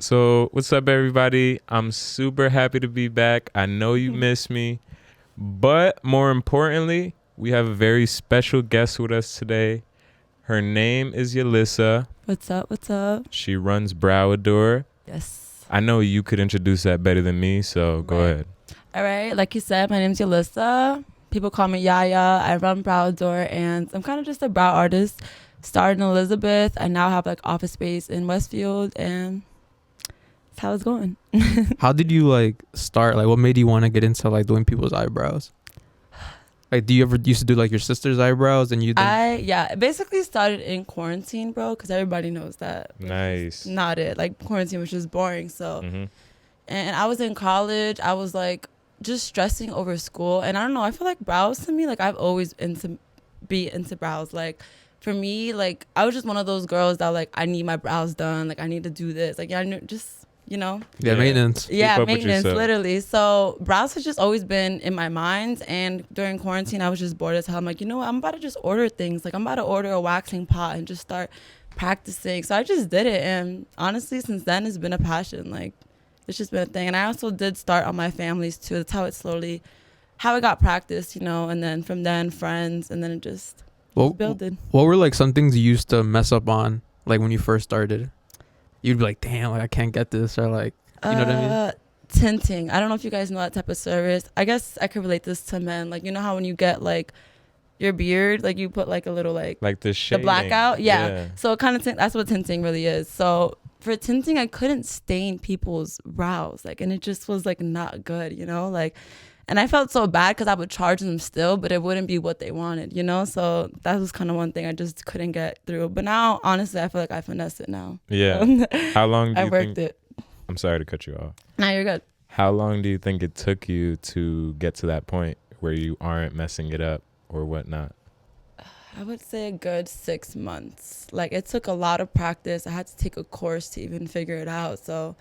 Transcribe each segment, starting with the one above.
So, what's up, everybody? I'm super happy to be back. I know you miss me, but more importantly, we have a very special guest with us today. Her name is Yalissa. What's up? What's up? She runs Browadore. Yes. I know you could introduce that better than me, so go ahead. All right. Like you said, my name's Yalissa. People call me Yaya. I run Browadore, and I'm kind of just a brow artist. Started in Elizabeth. I now have like office space in Westfield, and that's how it's going. How did you like start? Like, what made you want to get into like doing people's eyebrows? Like, do you ever used to do like your sister's eyebrows and you? It basically started in quarantine, bro, because everybody knows that. Nice. Not it. Like quarantine was just boring. So, and I was in college. I was like just stressing over school, and I don't know. I feel like brows to me, like I've always be into brows. Like for me, like I was just one of those girls that like I need my brows done. Like I need to do this. Like I knew just. Yeah, maintenance. Maintenance, literally. So brows has just always been in my mind, and during quarantine I was just bored as hell. I'm like, you know what, I'm about to just order things. Like I'm about to order a waxing pot and just start practicing. So I just did it, and honestly since then it's been a passion. Like it's just been a thing. And I also did start on my families too. That's how it got practice, and then from then friends, and then it just builded. What were like some things you used to mess up on, like when you first started? You'd be like, damn, like I can't get this, or like, you know what I mean? Tinting. I don't know if you guys know that type of service. I guess I could relate this to men. Like, you know how when you get like your beard, like you put like a little like the shading. The blackout? Yeah. So kind of that's what tinting really is. So for tinting, I couldn't stain people's brows, like, and it just was like not good, like. And I felt so bad because I would charge them still, but it wouldn't be what they wanted, So that was kind of one thing I just couldn't get through. But now, honestly, I feel like I finesse it now. Yeah. How long do you I worked it. I'm sorry to cut you off. No, you're good. How long do you think it took you to get to that point where you aren't messing it up or whatnot? I would say a good 6 months. Like, it took a lot of practice. I had to take a course to even figure it out. So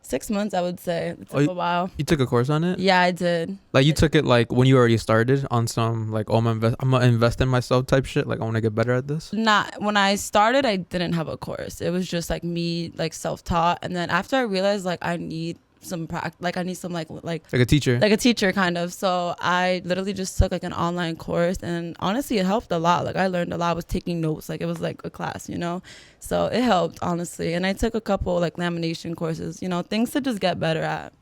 6 months, I would say. It took a while. You took a course on it? Yeah, I did. Like you took it like when you already started on some like, I'm gonna invest in myself type shit. Like I want to get better at this. Not when I started, I didn't have a course. It was just like me, like self-taught. And then after I realized like I need some I need some like a teacher kind of. So I literally just took like an online course, and honestly it helped a lot. Like I learned a lot. I was taking notes, like it was like a class, so it helped honestly. And I took a couple like lamination courses, things to just get better at.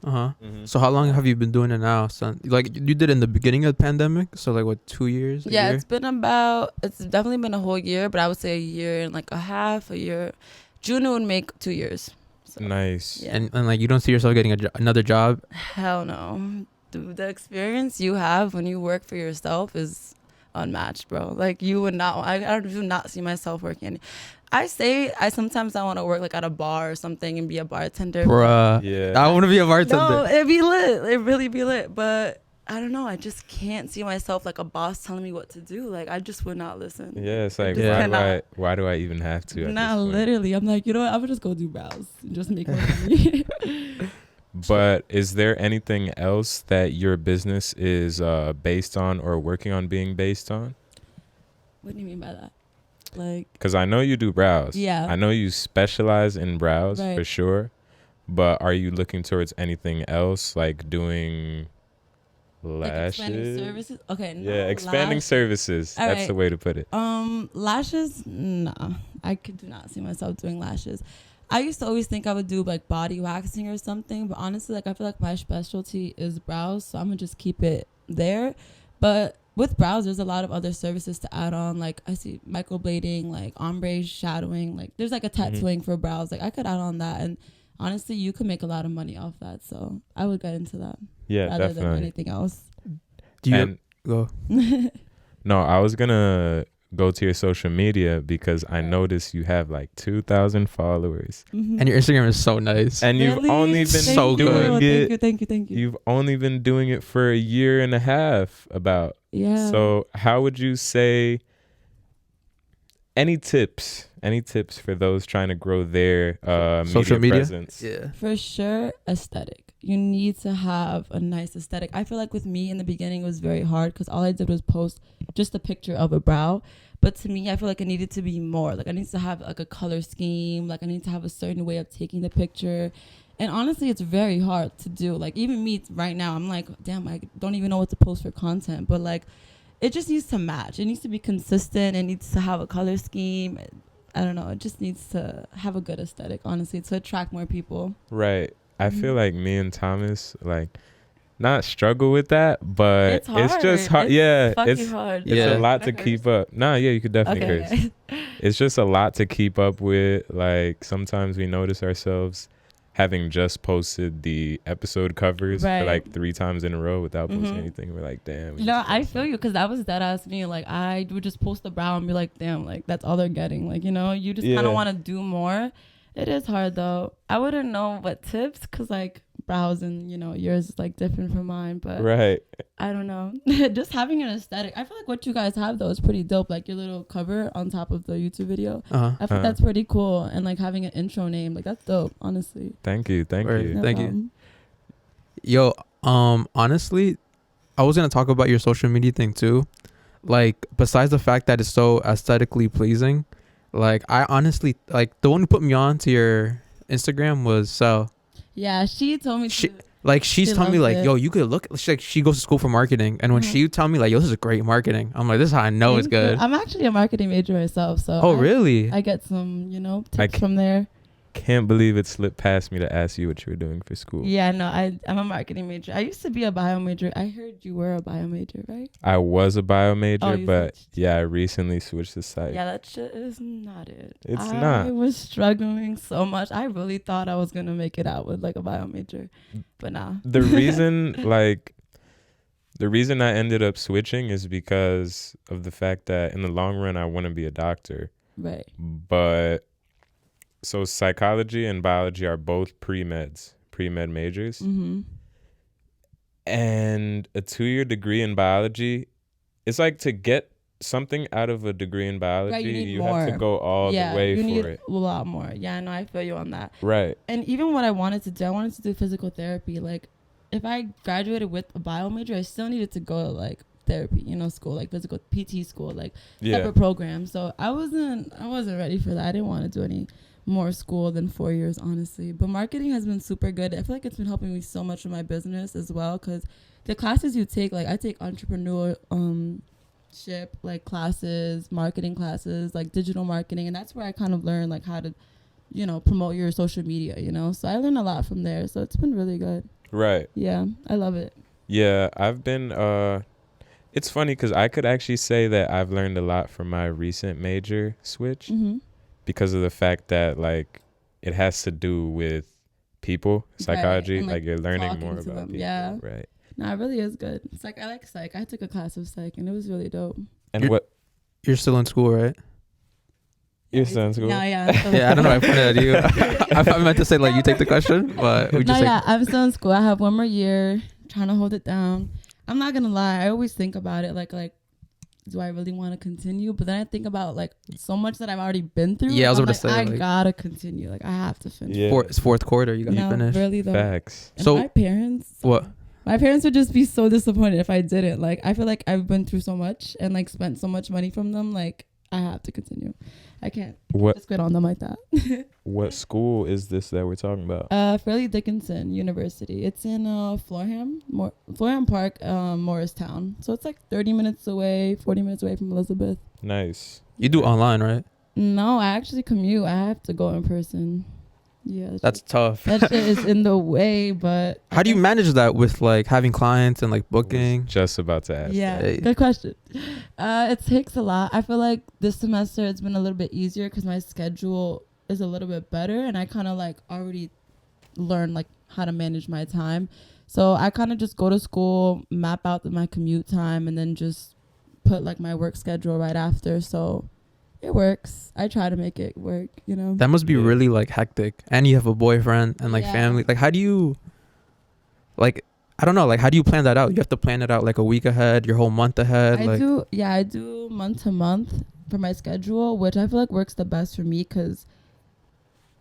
So how long have you been doing it now? So like you did in the beginning of the pandemic, so like what, 2 years? Yeah, it's definitely been a whole year, but I would say a year and like a half. A year, June would make 2 years. So, nice. Yeah. And like you don't see yourself getting another job? Hell no. Dude, the experience you have when you work for yourself is unmatched, bro. Like you would not. I do not see myself working. I sometimes I want to work like at a bar or something and be a bartender. Bruh. Yeah. I want to be a bartender. No, it'd be lit. It really be lit. But I don't know. I just can't see myself like a boss telling me what to do. Like I just would not listen. Yeah, it's like why do I even have to? Nah, literally. I'm like, I would just go do brows and just make more money. But is there anything else that your business is based on or working on being based on? What do you mean by that? Like, because I know you do brows. Yeah. I know you specialize in brows for sure. But are you looking towards anything else, like doing lashes? Like expanding services? Okay. No, yeah, expanding services. All That's right. the way to put it. Lashes? Nah. I do not see myself doing lashes. I used to always think I would do like body waxing or something, but honestly, like I feel like my specialty is brows, so I'm gonna just keep it there. But with brows, there's a lot of other services to add on. Like I see microblading, like ombre shadowing, like there's like a tattooing for brows. Like I could add on that, and honestly, you could make a lot of money off that. So I would get into that. Yeah, rather definitely. than anything else. Do you go? No, I was gonna go to your social media because I noticed you have like 2,000 followers. And your Instagram is so nice. And you've only been doing it. Thank you. You've only been doing it for a year and a half about. Yeah. So how would you say any tips? Any tips for those trying to grow their Social media presence? Yeah. For sure, aesthetic. You need to have a nice aesthetic. I feel like with me in the beginning it was very hard because all I did was post just a picture of a brow. But to me, I feel like it needed to be more. Like I need to have like a color scheme. Like I need to have a certain way of taking the picture. And honestly, it's very hard to do. Like even me right now, I'm like, damn, I don't even know what to post for content. But like, it just needs to match. It needs to be consistent. It needs to have a color scheme. I don't know. It just needs to have a good aesthetic, honestly, to attract more people. Right. I feel Mhm. like me and Thomas like not struggle with that, but it's just hard. It's Yeah, fucking it's hard. it's Yeah. a lot to keep up. Nah, yeah, you could definitely curse. Okay. It's just a lot to keep up with. Like sometimes we notice ourselves having just posted the episode covers for Right. like 3 times in a row without posting Mhm. anything. We're like, damn. we No, just I posted. feel you because that was dead ass me. Like I would just post the brow and be like, damn, like that's all they're getting. Like you just kind Yeah. of want to do more. It is hard though. I wouldn't know what tips because like brows and yours is like different from mine, but Right. I don't know. Just having an aesthetic. I feel like what you guys have though is pretty dope. Like your little cover on top of the YouTube video. Uh-huh. I think that's pretty cool. And like having an intro name, like that's dope. Honestly. Thank you. Thank Word. you. No Thank you. problem. Yo, honestly, I was gonna talk about your social media thing too. Like, besides the fact that it's so aesthetically pleasing, like I honestly like the one who put me on to your Instagram was Sel. Yeah, she told me. She- Like she's She telling me loves like, it. yo, you could look. She's like, she goes to school for marketing, and when Mhm. she tell me like, yo, this is great marketing, I'm like, this is how I know it's Thank you. good. I'm actually a marketing major myself, so Oh, really? I get some, I tips from there. Can't believe it slipped past me to ask you what you were doing for school. Yeah, no, I'm a marketing major. I used to be a bio major. I heard you were a bio major, right? I was a bio major, Oh, you but switched. yeah, I recently switched to psych. Yeah, that shit is not it. It's I not. was struggling so much. I really thought I was gonna make it out with like a bio major, but nah. The reason I ended up switching is because of the fact that in the long run I want to be a doctor. Right. But so psychology and biology are both pre-med majors. Mm-hmm. And a 2-year degree in biology, it's like to get something out of a degree in biology, Right, you need you have to more. go all Yeah, the way you for need it. a lot more. Yeah, no, I feel you on that. Right. And even what I wanted to do, I wanted to do physical therapy. Like, if I graduated with a bio major, I still needed to go to like therapy, school, like physical PT school, like Yeah. separate programs. So I wasn't ready for that. I didn't want to do any more school than 4 years, honestly. But marketing has been super good. I feel like it's been helping me so much with my business as well, because the classes you take, like I take entrepreneurship like classes, marketing classes, like digital marketing, and that's where I kind of learned like how to promote your social media, so I learned a lot from there. So it's been really good. Right. Yeah, I love it. Yeah, I've been it's funny because I could actually say that I've learned a lot from my recent major switch Mm-hmm. because of the fact that like it has to do with people, psychology, and, like you're learning talking more to about them, people. yeah. Right. No, it really is good. It's like I like psych. I took a class of psych and it was really dope. And You're- what You're still in school, right? you're still in school? No, yeah. I'm still in Yeah, I don't know. I school. pointed at you. I meant to say like you take the question, but we No, just yeah, I'm still in school. I have one more year, trying to hold it down. I'm not gonna lie. I always think about it like, do I really want to continue? But then I think about like so much that I've already been through. Yeah, I was I'm about to say, I like- gotta continue. Like I have to finish. Yeah. it's fourth quarter. You got to No, finish. really though. Facts. And So- my parents. What? My parents would just be so disappointed if I didn't. Like I feel like I've been through so much and like spent so much money from them. Like I have to continue. I can't What just quit on them like that. what school is this that we're talking about? Fairleigh Dickinson University. It's in Florham Park, Morristown. So it's like 30 minutes away, 40 minutes away from Elizabeth. Nice. You do online, right? No, I actually commute. I have to go in person. Yeah, That's tough. that shit is in the way. But How do you manage that with like having clients and like booking? Just about to ask. Yeah, Hey. good question. It takes a lot. I feel like this semester it's been a little bit easier because my schedule is a little bit better, and I kind of like already learned like how to manage my time. So I kind of just go to school, map out my commute time, and then just put like my work schedule right after. So it works. I try to make it work. That must be Yeah. really like hectic. And you have a boyfriend and like Yeah. family. Like how do you like I don't know, like how do you plan that out? You have to plan it out like a week ahead, your whole month ahead. I like do. Yeah, I do month to month. for my schedule, which I feel like works the best for me because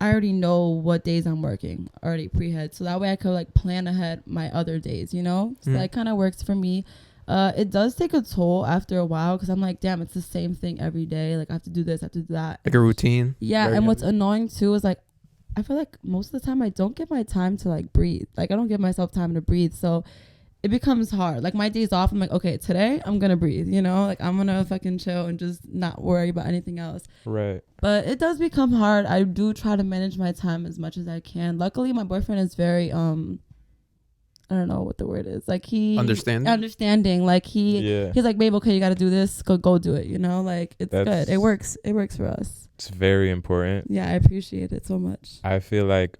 I already know what days I'm working already pre-head. So that way I could like plan ahead my other days, you know? So that kind of works for me. It does take a toll after a while because I'm like, damn, it's the same thing every day. Like I have to do this, I have to do that. Like a routine. Yeah. Very And what's heavy. annoying too is like, I feel like most of the time I don't give my time to like breathe. Like I don't give myself time to breathe. So it becomes hard. Like my days off, I'm like, okay, today I'm gonna breathe, you know, like I'm gonna fucking chill and just not worry about anything else. Right. But it does become hard. I do try to manage my time as much as I can. Luckily, my boyfriend is very I don't know what the word is. Like understanding. Like Yeah. he's like, babe, okay, you got to do this. Go do it. You know, like it's good. It works. It works for us. It's very important. Yeah, I appreciate it so much. I feel like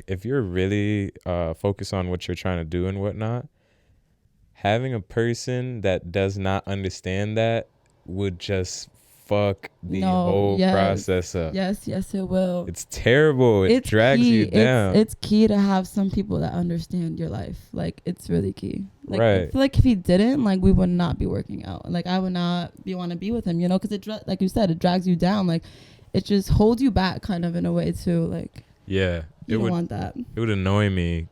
if you're really focused on what you're trying to do and whatnot, having a person that does not understand that would just fuck the whole process up. Yes, it will. It's terrible. It drags key. you down. It's key to have some people that understand your life. Like it's really key. Like, right. I feel like if he didn't, like we would not be working out. Like I would not want to be with him, you know, because like you said, it drags you down. Like it just holds you back, kind of in a way too. Like yeah, you don't want that. It would annoy me,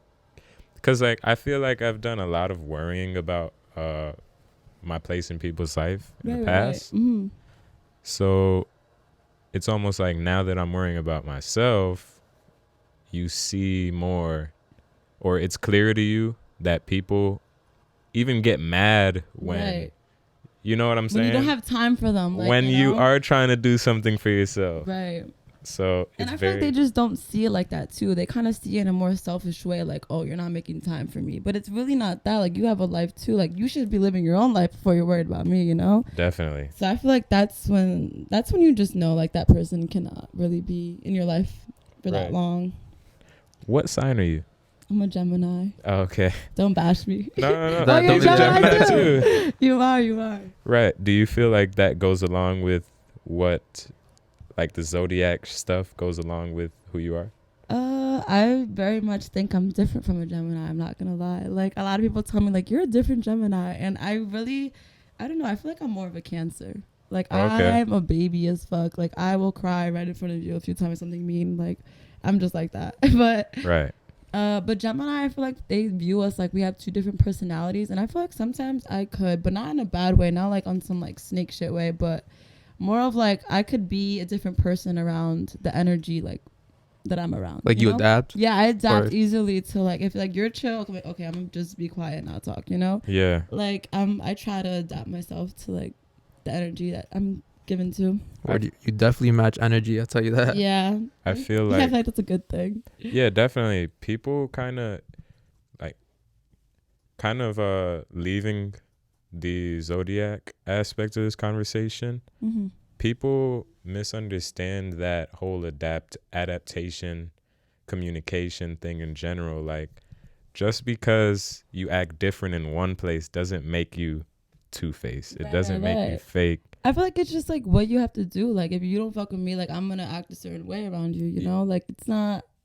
because like I feel like I've done a lot of worrying about my place in people's life in the past. Right. Mm-hmm. So it's almost like now that I'm worrying about myself, you see more, or it's clear to you that people even get mad when, you know what I'm saying? When you don't have time for them. Like, when you know? are trying to do something for yourself. Right. So and I feel like they just don't see it like that too. They kind of see it in a more selfish way, like, oh, you're not making time for me. But it's really not that. Like you have a life too. Like you should be living your own life before you're worried about me, you know? Definitely. So I feel like that's when you just know like that person cannot really be in your life for that long. What sign are you? I'm a Gemini. Oh, okay. Don't bash me. No. Oh, you're Gemini too. You are. Right. Do you feel like that goes along with what, like the zodiac stuff goes along with who you are? I very much think I'm different from a Gemini. I'm not gonna lie. Like a lot of people tell me like you're a different Gemini, and I don't know. I feel like I'm more of a Cancer. Like I'm a baby as fuck. Like I will cry right in front of you if you tell me something mean. Like I'm just like that. But right. But Gemini, I feel like they view us like we have two different personalities, and I feel like sometimes I could, but not in a bad way, not like on some like snake shit way, but more of like I could be a different person around the energy like that I'm around. Like you know? adapt? Yeah, I adapt easily to like if like you're chill, I'm like, okay, I'm gonna just be quiet and not talk, you know? Yeah. Like I try to adapt myself to like the energy that I'm given to. Or you definitely match energy, I'll tell you that. Yeah. I feel I feel like that's a good thing. Yeah, definitely. People kind of leaving the zodiac aspect of this conversation. Mm-hmm. People misunderstand that whole adaptation, communication thing in general. Like, just because you act different in one place doesn't make you two-faced. It doesn't make you fake. I feel like it's just like what you have to do. Like if you don't fuck with me, like I'm gonna act a certain way around you, you know? Like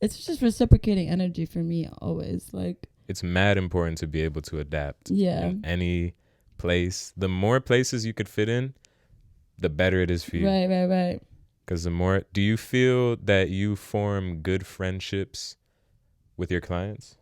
it's just reciprocating energy for me always. Like it's mad important to be able to adapt. Yeah. In any place. The more places you could fit in, the better it is for you. Right. Because do you feel that you form good friendships with your clients?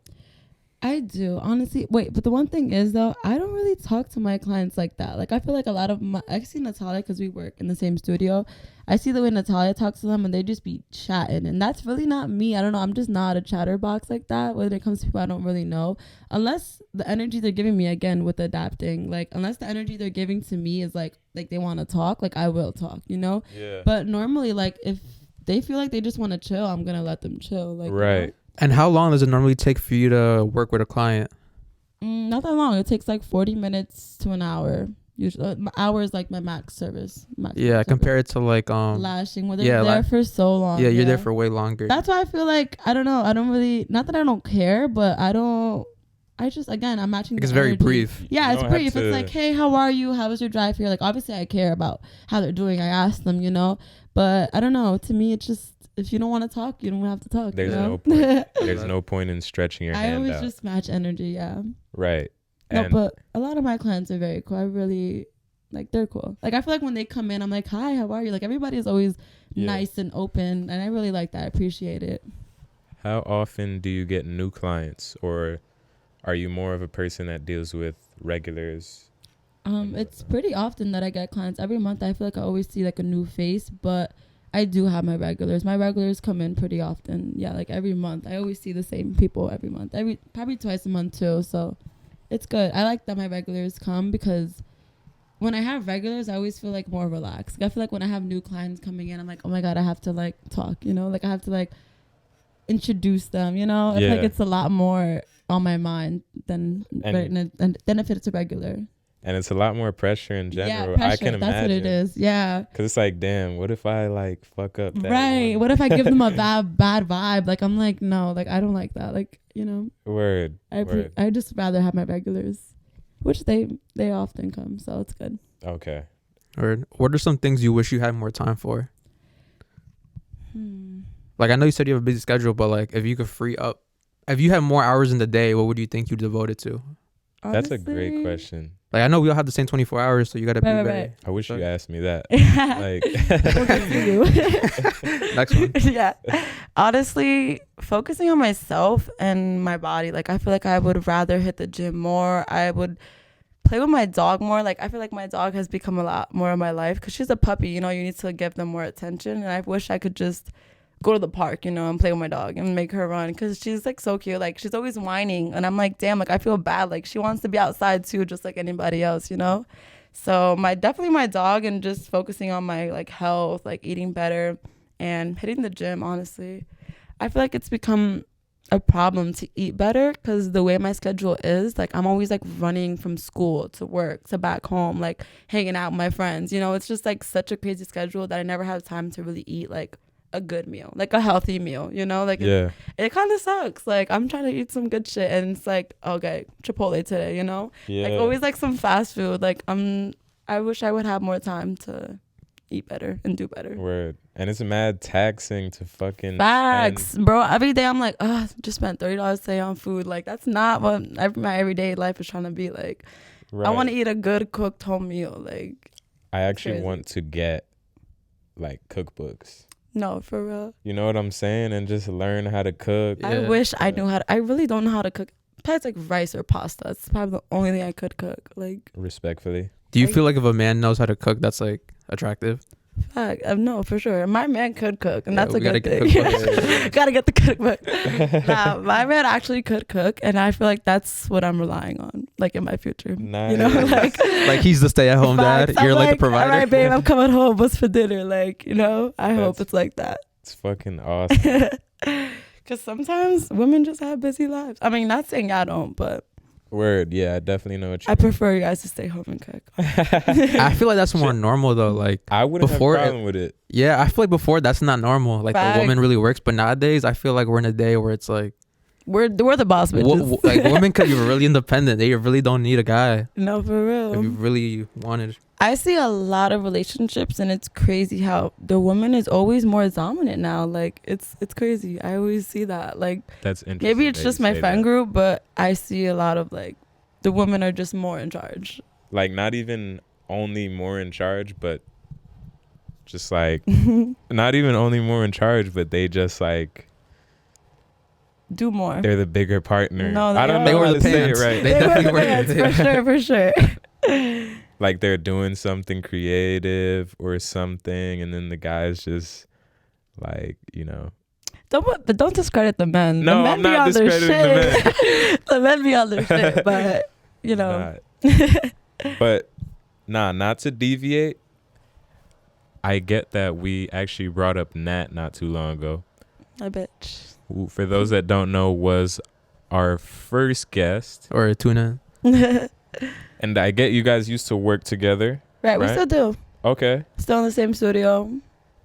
I do, honestly. Wait, but the one thing is though, I don't really talk to my clients like that. Like I feel like a lot of I see Natalia because we work in the same studio. I see the way Natalia talks to them and they just be chatting, and that's really not me. I don't know. I'm just not a chatterbox like that when it comes to people I don't really know. Unless the energy they're giving me, again with adapting, like unless the energy they're giving to me is like they want to talk, like I will talk, you know. Yeah. But normally, like if they feel like they just want to chill, I'm gonna let them chill. Like right. You know? And how long does it normally take for you to work with a client? Not that long. It takes like 40 minutes to an hour. Usually, hour is like my max service. Compared to like lashing, where they're there for so long. Yeah, you're there for way longer. That's why I feel like I don't know. I don't really, not that I don't care, but I just again I'm matching. It's very brief. Yeah, it's brief. It's like, hey, how are you? How was your drive here? Like obviously I care about how they're doing. I ask them, you know, but I don't know. To me, it's just. If you don't want to talk, you don't have to talk. There's no point. There's no point in stretching your hand out. I always just match energy, yeah. Right. No, but a lot of my clients are very cool. Like they're cool. Like I feel like when they come in, I'm like, hi, how are you? Like everybody is always nice and open, and I really like that. I appreciate it. How often do you get new clients, or are you more of a person that deals with regulars? It's pretty often that I get clients. Every month I feel like I always see like a new face, but I do have my regulars. My regulars come in pretty often. Yeah, like every month. I always see the same people every month. Probably twice a month too, so it's good. I like that my regulars come because when I have regulars, I always feel like more relaxed. Like, I feel like when I have new clients coming in, I'm like, oh my God, I have to like talk, you know? Like I have to like introduce them, you know? I feel like it's a lot more on my mind than if it's a regular. And it's a lot more pressure in general. Yeah, pressure. I can imagine. That's what it is. Yeah. Because it's like, damn, what if I like fuck up that Right. one? What if I give them a bad vibe? Like, I'm like, no, like, I don't like that. Like, you know. Word. I just rather have my regulars, which they often come. So it's good. Okay. Or what are some things you wish you had more time for? Like, I know you said you have a busy schedule, but like, if you could free up, if you had more hours in the day, what would you think you devote it to? Honestly, that's a great question. Like, I know we all have the same 24 hours, so you got to be very... Right. I wish you asked me that. Like, next one. Yeah. Honestly, focusing on myself and my body. Like, I feel like I would rather hit the gym more. I would play with my dog more. Like, I feel like my dog has become a lot more of my life because she's a puppy. You know, you need to give them more attention. And I wish I could just go to the park, you know, and play with my dog and make her run because she's like so cute. Like she's always whining and I'm like, damn, like I feel bad. Like she wants to be outside too, just like anybody else, you know? So definitely my dog and just focusing on my like health, like eating better and hitting the gym, honestly. I feel like it's become a problem to eat better because the way my schedule is, like I'm always like running from school to work to back home, like hanging out with my friends, you know? It's just like such a crazy schedule that I never have time to really eat like a good meal, like a healthy meal, you know? Like it kind of sucks. Like I'm trying to eat some good shit and it's like, okay, Chipotle today, you know? Like always like some fast food. Like I wish I would have more time to eat better and do better. Word. And it's mad taxing to fucking facts, bro. Every day I'm like, just spent $30 today on food. Like that's not what my everyday life is trying to be like. Right. I want to eat a good cooked home meal. Like I actually want to get like cookbooks. No, for real. You know what I'm saying? And just learn how to cook. I wish I knew how to. I really don't know how to cook. Besides like rice or pasta. It's probably the only thing I could cook. Like respectfully. Do you feel like if a man knows how to cook, that's like attractive? Fact. No, for sure. My man could cook, and that's a good thing. Yeah. Gotta get the cookbook. Nah, my man actually could cook, and I feel like that's what I'm relying on, like in my future. Nice. You know, like he's the stay-at-home dad. You're like the provider. All right, babe, I'm coming home. What's for dinner? Like, you know, I hope it's like that. It's fucking awesome. Because sometimes women just have busy lives. I mean, not saying I don't, but. Word, yeah, I definitely know what you I prefer you guys to stay home and cook. I feel like that's more normal though. Like I wouldn't have a problem with it. Yeah, I feel like before that's not normal. Like the woman really works, but nowadays I feel like we're in a day where it's like we're the boss bitches. Like women could be really independent. They really don't need a guy. No, for real. If you really wanted. I see a lot of relationships and it's crazy how the woman is always more dominant now. Like it's crazy. I always see that. Like that's interesting. Maybe it's just my friend group, but I see a lot of like the women are just more in charge. Like not even only more in charge, but just like not even only more in charge, but they just like do more. They're the bigger partner. No, I don't know how to say it right. They definitely were for sure. Like they're doing something creative or something, and then the guys just like, you know. Don't discredit the men. No, the men I'm not discrediting the men. The men be on their shit, but you know. But not to deviate. I get that we actually brought up Nat not too long ago. I bet. Who, for those that don't know, was our first guest. Or a tuna. And I get you guys used to work together. Right, we still do. Okay. Still in the same studio.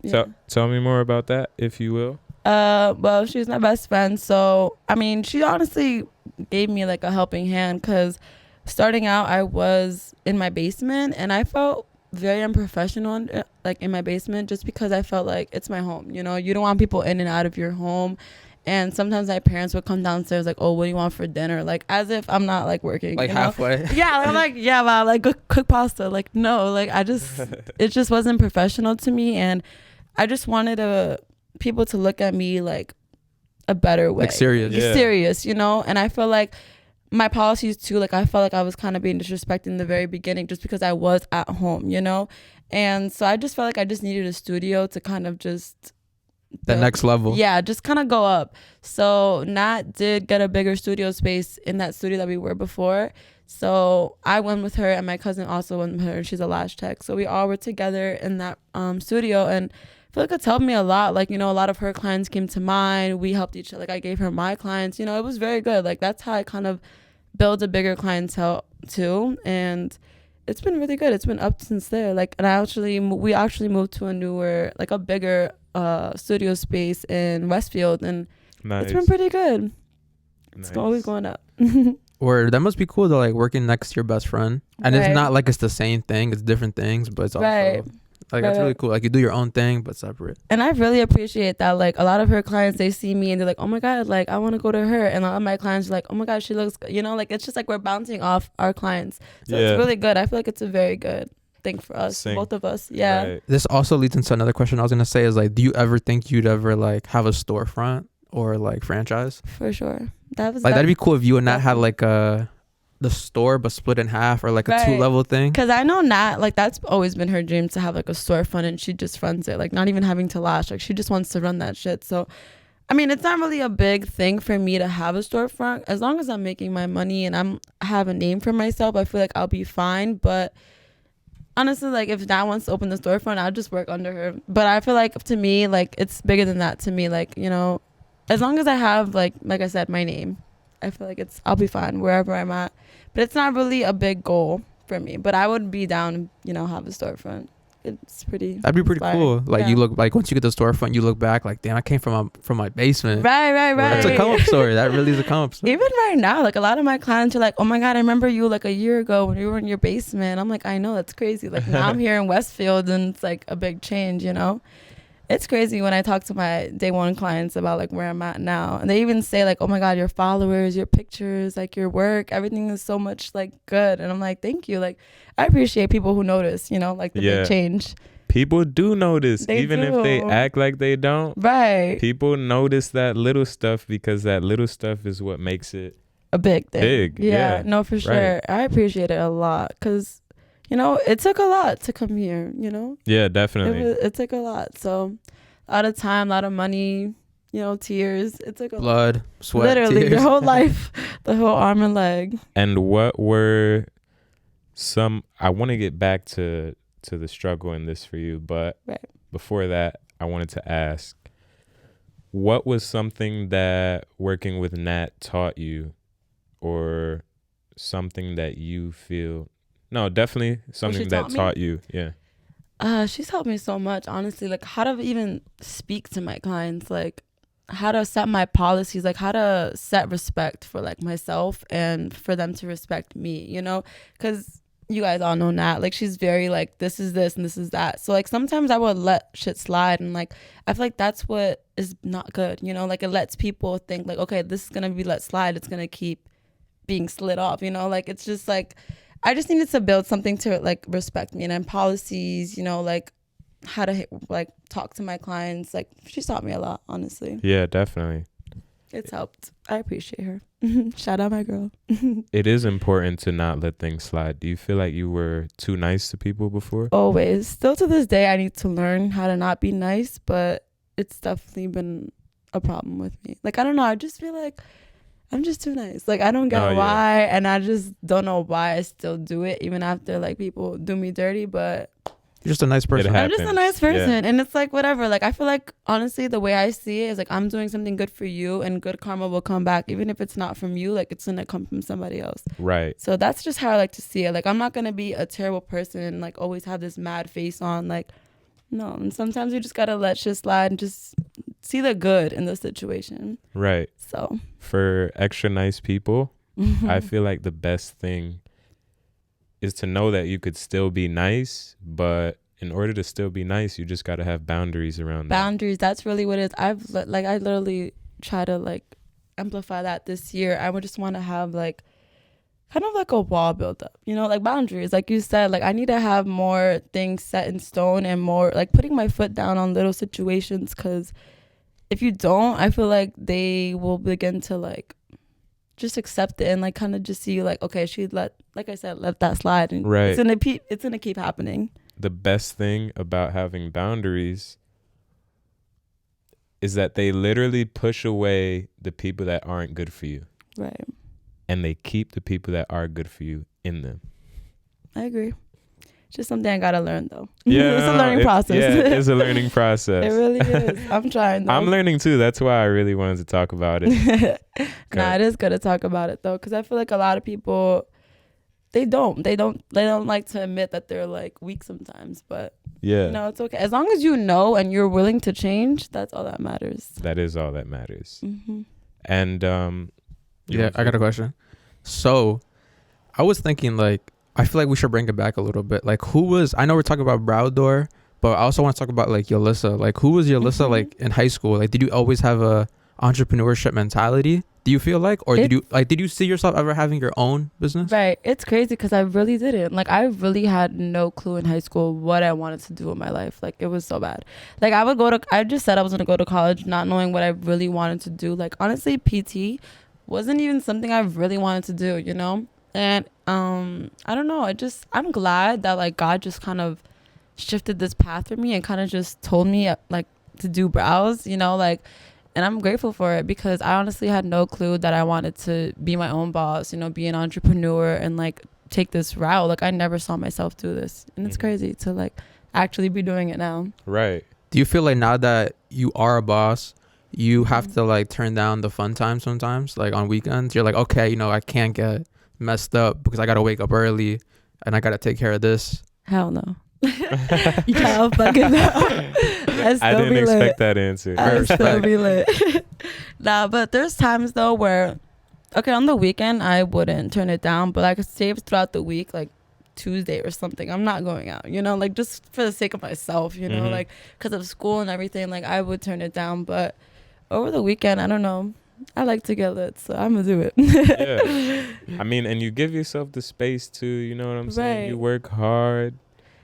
Yeah. So tell me more about that, if you will. Well, she's my best friend. So, I mean, she honestly gave me like a helping hand because starting out, I was in my basement and I felt very unprofessional like in my basement just because I felt like it's my home. You know, you don't want people in and out of your home. And sometimes my parents would come downstairs like, oh, what do you want for dinner? Like as if I'm not like working. Like you know? halfway. Yeah, like, I'm like, yeah, wow, like cook pasta. Like no, like it just wasn't professional to me, and I just wanted people to look at me like a better way. Like serious. Yeah. Serious, you know? And I feel like my policies too, like I felt like I was kind of being disrespected in the very beginning just because I was at home, you know? And so I just felt like I just needed a studio to kind of just The next level. yeah, just kind of go up. So Nat did get a bigger studio space in that studio that we were before. So I went with her, and my cousin also went with her, and she's a lash tech. So we all were together in that studio, and I feel like it's helped me a lot. Like, you know, a lot of her clients came to mine. We helped each other. Like I gave her my clients. You know, it was very good. Like that's how I kind of build a bigger clientele too. And it's been really good. It's been up since there. Like, and we actually moved to a newer, like a bigger studio space in Westfield, and Nice. it's been pretty good. It's Nice. always going up. Or that must be cool to like working next to your best friend. And Right. it's not like it's the same thing, it's different things, but it's also Right. like that's really Right. cool. Like you do your own thing but separate. And I really appreciate that. Like a lot of her clients, they see me and they're like, oh my God, like I want to go to her. And a lot of my clients are like, oh my God, she looks good. You know, like it's just like we're bouncing off our clients. So Yeah. it's really good. I feel like it's a very good thing for us, Same. both of us. Yeah. Right. This also leads into another question I was gonna say is like, do you ever think you'd ever like have a storefront or like franchise? For sure. That was Like that'd be cool if you and Nat had definitely. like the store but split in half, or like a Right. 2-level thing. Because I know Nat, like that's always been her dream to have like a storefront, and she just runs it, like not even having to lash. Like she just wants to run that shit. So, I mean, it's not really a big thing for me to have a storefront. As long as I'm making my money and I have a name for myself, I feel like I'll be fine. But honestly, like if Nat wants to open the storefront, I'll just work under her. But I feel like to me, like it's bigger than that to me. Like, you know, as long as I have like I said, my name, I feel like I'll be fine wherever I'm at. But it's not really a big goal for me. But I would be down, you know, have a storefront. It's pretty. That'd be pretty inspiring. cool. Like Yeah. you look like once you get the storefront, you look back like, damn, I came from my basement. Right. That's a come up story. That really is a come up story. Even right now, like a lot of my clients are like, oh my God, I remember you like a year ago when you were in your basement. I'm like, I know, that's crazy. Like now I'm here in Westfield, and it's like a big change, you know? It's crazy when I talk to my day one clients about like where I'm at now. And they even say like, oh my God, your followers, your pictures, like your work, everything is so much like good. And I'm like, thank you. Like I appreciate people who notice, you know, like the Yeah. big change. People do notice, They even if they do. act like they don't. Right. People notice that little stuff because that little stuff is what makes it. A big thing. Big, yeah. No, for sure. I appreciate it a lot because, you know, it took a lot to come here, you know? Yeah, definitely. It took a lot. So a lot of time, a lot of money, you know, tears. It took a lot. Blood, sweat, Literally, tears. your whole life, the whole arm and leg. And what were some? I want to get back to the struggle in this for you, but Right. before that, I wanted to ask, what was something that working with Nat taught you, or something that you feel? No, definitely something that taught me? taught you. Yeah. She's helped me so much, honestly. Like how to even speak to my clients, like how to set my policies, like how to set respect for like myself and for them to respect me, you know? Because you guys all know Nat, like she's very like, this is this and this is that. So like sometimes I would let shit slide, and like I feel like that's what is not good, you know? Like it lets people think like, okay, this is gonna be let slide, it's gonna keep being slid off, you know? Like it's just like I just needed to build something to like respect me, and then policies, you know, like how to like talk to my clients. Like she's taught me a lot, honestly. Yeah, definitely. It's helped. I appreciate her. Shout out my girl. It is important to not let things slide. Do you feel like you were too nice to people before? Always. Still to this day, I need to learn how to not be nice, but it's definitely been a problem with me. Like, I don't know. I just feel like I'm just too nice. Like, I don't get Oh, yeah. why, and I just don't know why I still do it, even after, like, people do me dirty, but You're just a nice person. I'm just a happens. nice person. Yeah. And it's like, whatever. Like, I feel like, honestly, the way I see it is, like, I'm doing something good for you, and good karma will come back. Even if it's not from you, like, it's going to come from somebody else. Right. So that's just how I like to see it. Like, I'm not going to be a terrible person and, like, always have this mad face on. Like, no. And sometimes you just got to let shit slide and just see the good in the situation. Right. So. For extra nice people, I feel like the best thing is to know that you could still be nice, but in order to still be nice, you just got to have boundaries around that. Boundaries. That's really what it is. I literally try to like amplify that this year. I would just want to have like kind of like a wall build up, you know, like boundaries. Like you said, like I need to have more things set in stone and more like putting my foot down on little situations, because if you don't, I feel like they will begin to like just accept it and like kind of just see you like, okay, she let that slide, and Right. it's gonna keep happening. The best thing about having boundaries is that they literally push away the people that aren't good for you, Right. and they keep the people that are good for you in them. I agree. Just something I gotta learn though. Yeah, it's a learning process. Yeah, it is a learning process. It really is. I'm trying though. I'm learning too. That's why I really wanted to talk about it. Nah, it is good to talk about it though, because I feel like a lot of people they don't like to admit that they're like weak sometimes, but Yeah, you know, it's okay as long as you know and you're willing to change. That's all that matters. that is all that matters. Mm-hmm. And Yeah, I got a question. So, I was thinking like I feel like we should bring it back a little bit. Like, who was? I know we're talking about Browadore, but I also want to talk about like Yalissa. Like, who was Yalissa like in high school? Like, did you always have a entrepreneurship mentality? Do you feel like, or did you see yourself ever having your own business? Right. It's crazy because I really didn't. Like, I really had no clue in high school what I wanted to do in my life. Like, it was so bad. Like, I just said I was going to go to college not knowing what I really wanted to do. Like, honestly, PT wasn't even something I really wanted to do, you know? And I don't know. I'm glad that, like, God just kind of shifted this path for me and kind of just told me, like, to do brows, you know? Like, and I'm grateful for it because I honestly had no clue that I wanted to be my own boss, you know, be an entrepreneur and like take this route. Like I never saw myself do this. And it's crazy to like actually be doing it now. right. Do you feel like now that you are a boss, you have to like turn down the fun time sometimes? Like on weekends, you're like, okay, you know, I can't get messed up because I got to wake up early and I got to take care of this. Hell no. Hell fucking no. I didn't expect that answer. I still be lit. Nah, but there's times though where, okay, on the weekend I wouldn't turn it down, but I could save throughout the week, like Tuesday or something. I'm not going out, you know, like just for the sake of myself, you know, like because of school and everything. Like I would turn it down, but over the weekend, I don't know. I like to get lit, so I'm gonna do it. Yeah. I mean, and you give yourself the space to, you know what I'm saying? Right. You work hard.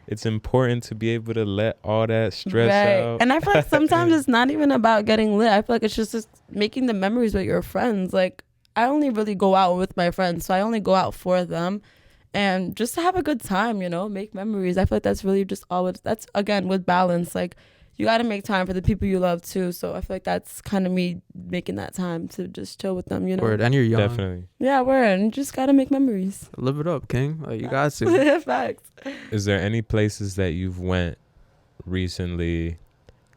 It's important to be able to let all that stress out. And I feel like sometimes it's not even about getting lit. I feel like it's just making the memories with your friends. Like I only really go out with my friends, so I only go out for them and just to have a good time, you know, make memories. I feel like that's really just always, that's again with balance. Like you got to make time for the people you love too. So I feel like that's kind of me making that time to just chill with them, you know. Word, and you're young. Definitely. Yeah, word. And you just got to make memories. Live it up, King. Like you got to. Facts. Is there any places that you've went recently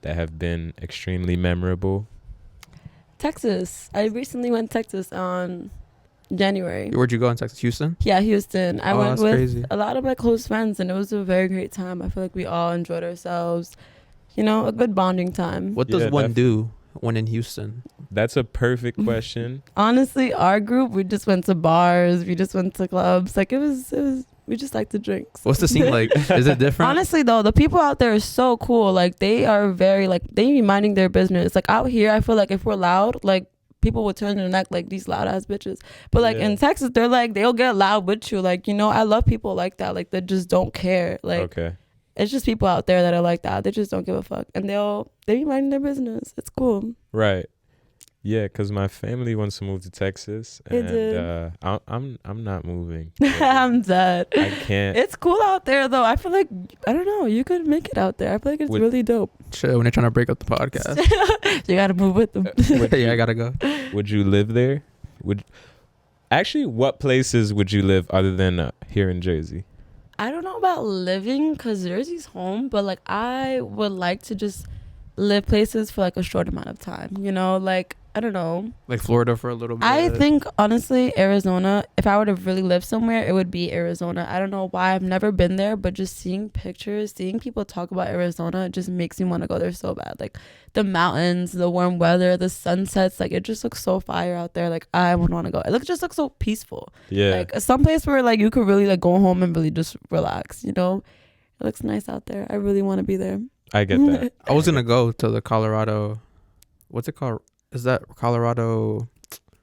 that have been extremely memorable? Texas. I recently went to Texas on January. Where'd you go in Texas? Houston? Yeah, Houston. I went that's with crazy. a lot of my close friends, and it was a very great time. I feel like we all enjoyed ourselves. You know, a good bonding time. What does Yeah, one do when in Houston? That's a perfect question. Honestly, our group, we just went to bars. We just went to clubs. Like, it was we just like to drink. So. What's the scene like? Is it different? Honestly, though, the people out there are so cool. Like, they are very, like, they be minding their business. Like, out here, I feel like if we're loud, like, people will turn their neck like these loud ass bitches. But like in Texas, they're like, they'll get loud with you. Like, you know, I love people like that. Like, they just don't care. Like, Okay. it's just people out there that are like that. They just don't give a fuck, and they be minding their business. It's cool. Right. Yeah, because my family wants to move to Texas, They and did. I'm not moving. I'm dead. I can't. It's cool out there though. I feel like, I don't know, you could make it out there. I feel like it's really dope. Chill when they're trying to break up the podcast. You gotta move with them. Yeah, I gotta go. Would you live there? Actually, what places would you live other than here in Jersey? I don't know about living because Jersey's home, but like I would like to just live places for like a short amount of time, you know, like I don't know. Like Florida for a little bit. I think honestly Arizona, if I were to really live somewhere, it would be Arizona. I don't know why, I've never been there, but just seeing pictures, seeing people talk about Arizona, it just makes me want to go there so bad. Like the mountains, the warm weather, the sunsets, like it just looks so fire out there. Like I would want to go. Just looks so peaceful. Yeah. Like some place where like you could really like go home and really just relax, you know. It looks nice out there. I really want to be there. I get that. I was gonna go to the Colorado. What's it called? is that Colorado?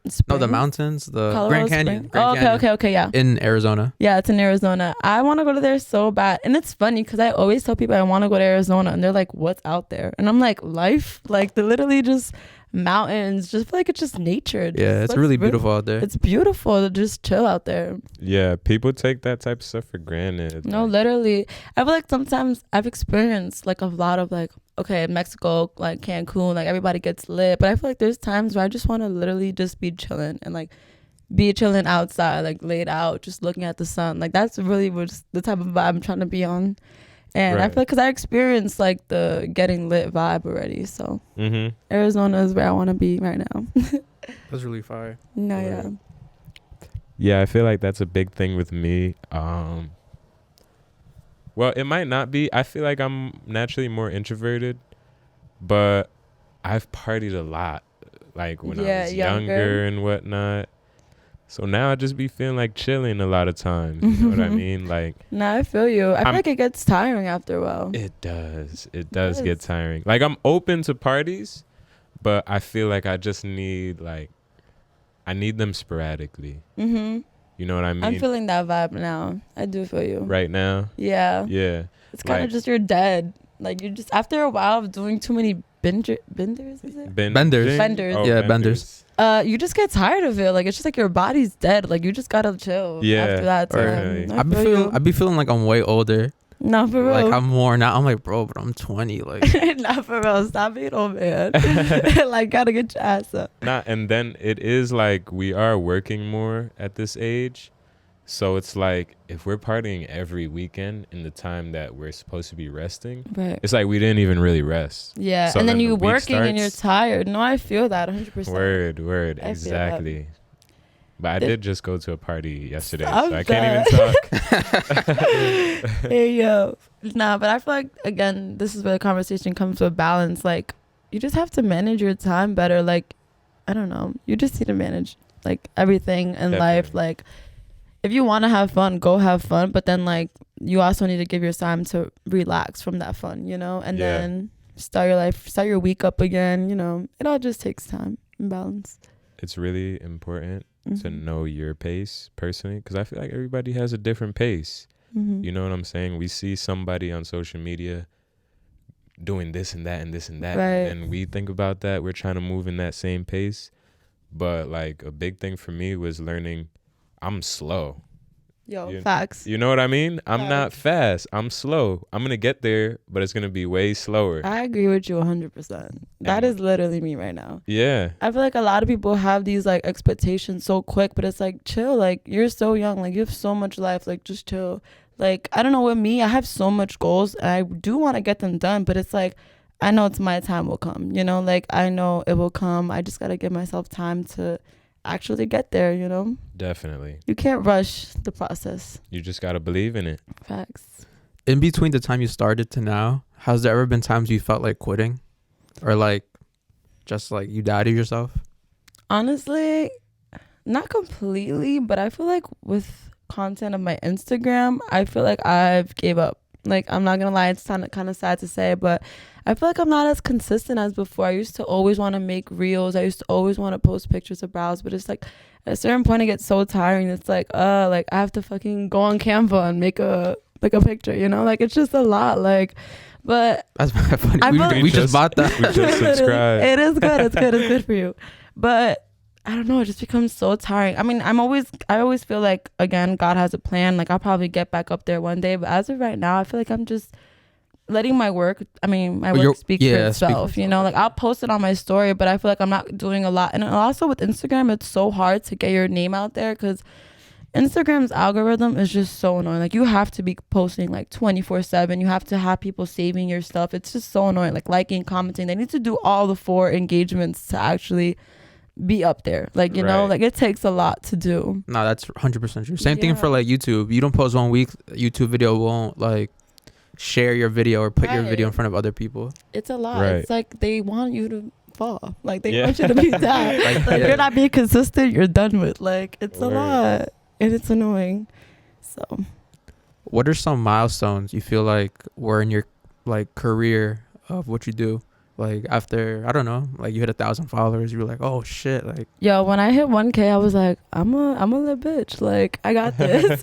No, the Springs? mountains, the Colorado Grand Canyon. Springs? Grand Oh, okay, Canyon okay, okay, yeah. in Arizona. Yeah, it's in Arizona. I want to go to there so bad. And it's funny because I always tell people I want to go to Arizona and they're like, what's out there? And I'm like, life? Like, they're literally just mountains. Just feel like it's just nature. Yeah, it's really beautiful out there. It's beautiful to just chill out there. Yeah, people take that type of stuff for granted. No, like, literally. I feel like sometimes I've experienced like a lot of like, okay, Mexico, like Cancun, like everybody gets lit. But I feel like there's times where I just want to literally just be chilling and like be chilling outside, like laid out, just looking at the sun. Like that's really what's the type of vibe I'm trying to be on. And I Right. feel like because I experienced like the getting lit vibe already. So Mm-hmm. Arizona is where I want to be right now. That's really fire. No, Right. yeah. Yeah, I feel like that's a big thing with me. Well, it might not be. I feel like I'm naturally more introverted, but I've partied a lot, like when I Yeah, was younger. younger and whatnot. So now I just be feeling like chilling a lot of times. You know what I mean? Like No, I feel you. I feel I'm- like it gets tiring after a while. it does. It does get does. tiring. Like I'm open to parties, but I feel like I just need I need them sporadically. Mm-hmm. You know what I mean? I'm feeling that vibe now. I do feel you. right now. Yeah. Yeah. It's kind of like- just you're dead. Like you just after a while of doing too many benders, is it? Benders. Benders. Yeah, benders. You just get tired of it. Like it's just like your body's dead. Like you just gotta chill. Yeah, After that definitely. time. I be feeling like I'm way older. No, for real. Like I'm worn out. I'm like, bro, but I'm 20. Like Not for real. Stop being old man. Like gotta get your ass up. And then it is like we are working more at this age. So it's like if we're partying every weekend in the time that we're supposed to be resting, Right. it's like we didn't even really rest. Yeah. So and then then you the week working and you're starts. tired. No, I feel that 100%. Word, I feel that. exactly. But I It- did just go to a party yesterday, Stop so I can't even talk. Hey yo. Nah, but I feel like again, this is where the conversation comes with balance. Like you just have to manage your time better. Like, I don't know. You just need to manage like everything in life. Definitely. Like if you want to have fun, go have fun. But then like you also need to give your time to relax from that fun, you know, and Yeah. then start your week up again. You know, it all just takes time and balance. It's really important to Mhm. know your pace personally, because I feel like everybody has a different pace. Mhm. You know what I'm saying? We see somebody on social media doing this and that and this and that, Right. and we think about that. We're trying to move in that same pace. But like a big thing for me was learning I'm slow. Yo, You- facts. You know what I mean? I'm not Facts. fast. I'm slow. I'm going to get there, but it's going to be way slower. I agree with you 100%. That And- is literally me right now. Yeah. I feel like a lot of people have these like expectations so quick, but it's like chill. Like you're so young. Like you have so much life. Like just chill. Like I don't know, with me, I have so much goals and I do want to get them done, but it's like I know it's my time will come. You know, like I know it will come. I just gotta give myself time to actually get there. You know, Definitely. you can't rush the process. You just got to believe in it. Facts. in between the time you started to now, has there ever been times you felt like quitting, or like just like you doubted yourself? Honestly, not completely, but I feel like with content of my Instagram, I feel like I've gave up. Like I'm not gonna lie, it's kind of sad to say, but I feel like I'm not as consistent as before. I used to always want to make reels. I used to always want to post pictures of brows, but it's like at a certain point it gets so tiring. It's like I have to fucking go on Canva and make a picture, you know? Like it's just a lot. Like, but That's funny. I feel- We just bought that. We just subscribed. it is good. It's good. It's good for you. But I don't know. It just becomes so tiring. I mean, I always feel like, again, God has a plan. Like I'll probably get back up there one day. But as of right now, I feel like I'm just letting my work speak for itself. You know, like I'll post it on my story, but I feel like I'm not doing a lot. And also with Instagram, it's so hard to get your name out there because Instagram's algorithm is just so annoying. Like you have to be posting like 24/7. You have to have people saving your stuff. It's just so annoying. Like liking, commenting. They need to do all the 4 engagements to actually be up there. Like, you know, Right. like it takes a lot to do. No, that's 100% true. Same thing Yeah. for like YouTube. You don't post 1 week, YouTube video won't like share your video or put your video in Right. front of other people. It's a lot. Right. It's like they want you to fall. Like they Yeah. want you to be down. Like, Like yeah. you're not being consistent, you're done with. Like it's Word. a lot. And it's annoying. So What are some milestones you feel like were in your like career of what you do Like after, I don't know, like you hit 1,000 followers, you were like, oh shit, like Yo, when I hit 1K, I was like, I'm a little bitch. Like, I got this.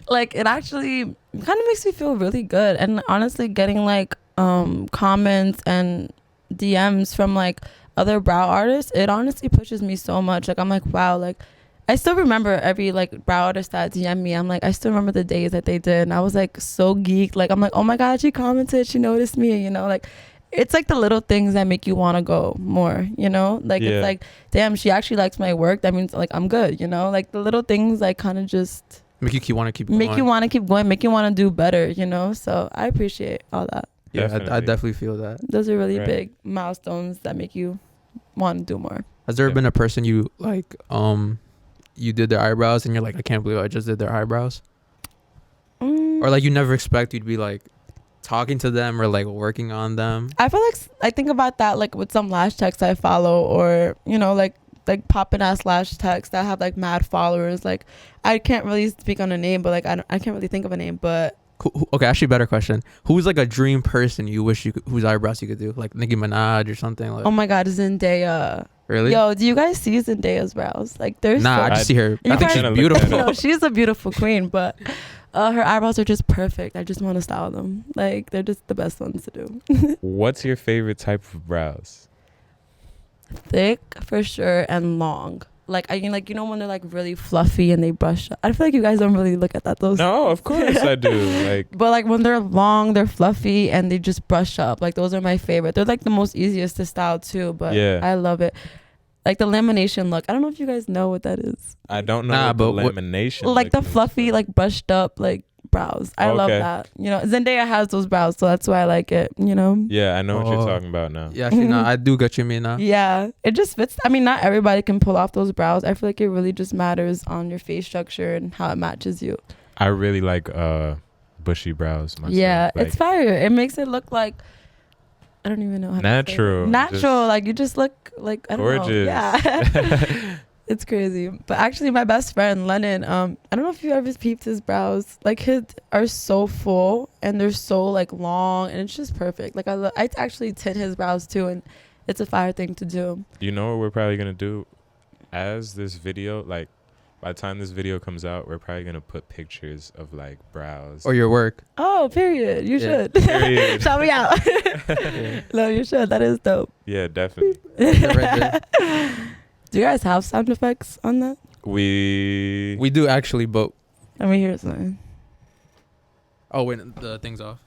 Like, it actually kind of makes me feel really good. And honestly, getting like comments and DMs from like other brow artists, it honestly pushes me so much. Like, I'm like, wow, like I still remember every like brow artist that DM me. I'm like, I still remember the days that they did. And I was like so geeked. Like, I'm like, oh my God, she commented, she noticed me, you know, like it's like the little things that make you want to go more, you know, like it's like, damn, she actually likes my work. That means like I'm good, you know, like the little things like kind of just make you want to keep make going. you want to keep going, make you want to do better, you know. So I appreciate all that. Yeah, I definitely feel that. Those are really big milestones that make you want to do more. Has there been a person you like, you did their eyebrows and you're like, I can't believe I just did their eyebrows? Or like you never expect you'd be like talking to them or like working on them? I feel like I think about that like with some lash techs I follow, or you know, like poppin' ass lash techs that have like mad followers. Like I can't really speak on a name, but like I can't really think of a name. But okay, actually, better question. Who's like a dream person you wish you could, whose eyebrows you could do, like Nicki Minaj or something? Like, oh my God, Zendaya. Really? Yo, do you guys see Zendaya's brows? Like they're nah, I just see her. I think she's beautiful. No, she's a beautiful queen, but her eyebrows are just perfect. I just want to style them. Like they're just the best ones to do. What's your favorite type of brows? Thick for sure and long. Like I mean, like you know when they're like really fluffy and they brush up. I feel like you guys don't really look at that. Those. No, of course I do. Like, but like when they're long, they're fluffy and they just brush up. Like those are my favorite. They're like the most easiest to style too. But yeah, I love it. Like the lamination look. I don't know if you guys know what that is. I don't know. But lamination. Like the fluffy, like brushed up, like brows. I love that. You know, Zendaya has those brows, so that's why I like it. You know. Yeah, I know what you're talking about now. Yeah, actually, no, I do get you mean now. Yeah, it just fits. I mean, not everybody can pull off those brows. I feel like it really just matters on your face structure and how it matches you. I really like bushy brows myself. Yeah, like, it's fire. It makes it look like I don't even know how natural. To say it. Natural, like you just look like I don't gorgeous. know. Yeah. It's crazy. But actually my best friend Lennon, I don't know if you ever peeped his brows. Like his are so full and they're so like long and it's just perfect. Like I actually tint his brows too, and it's a fire thing to do. You know what we're probably gonna do? As this video, like by the time this video comes out, we're probably gonna put pictures of like brows or your work. Oh, period. You should. Period. Shout me out. No, you should. That is dope. Yeah, definitely. Do you guys have sound effects on that? We do actually, but let me hear something. Oh wait, the thing's off.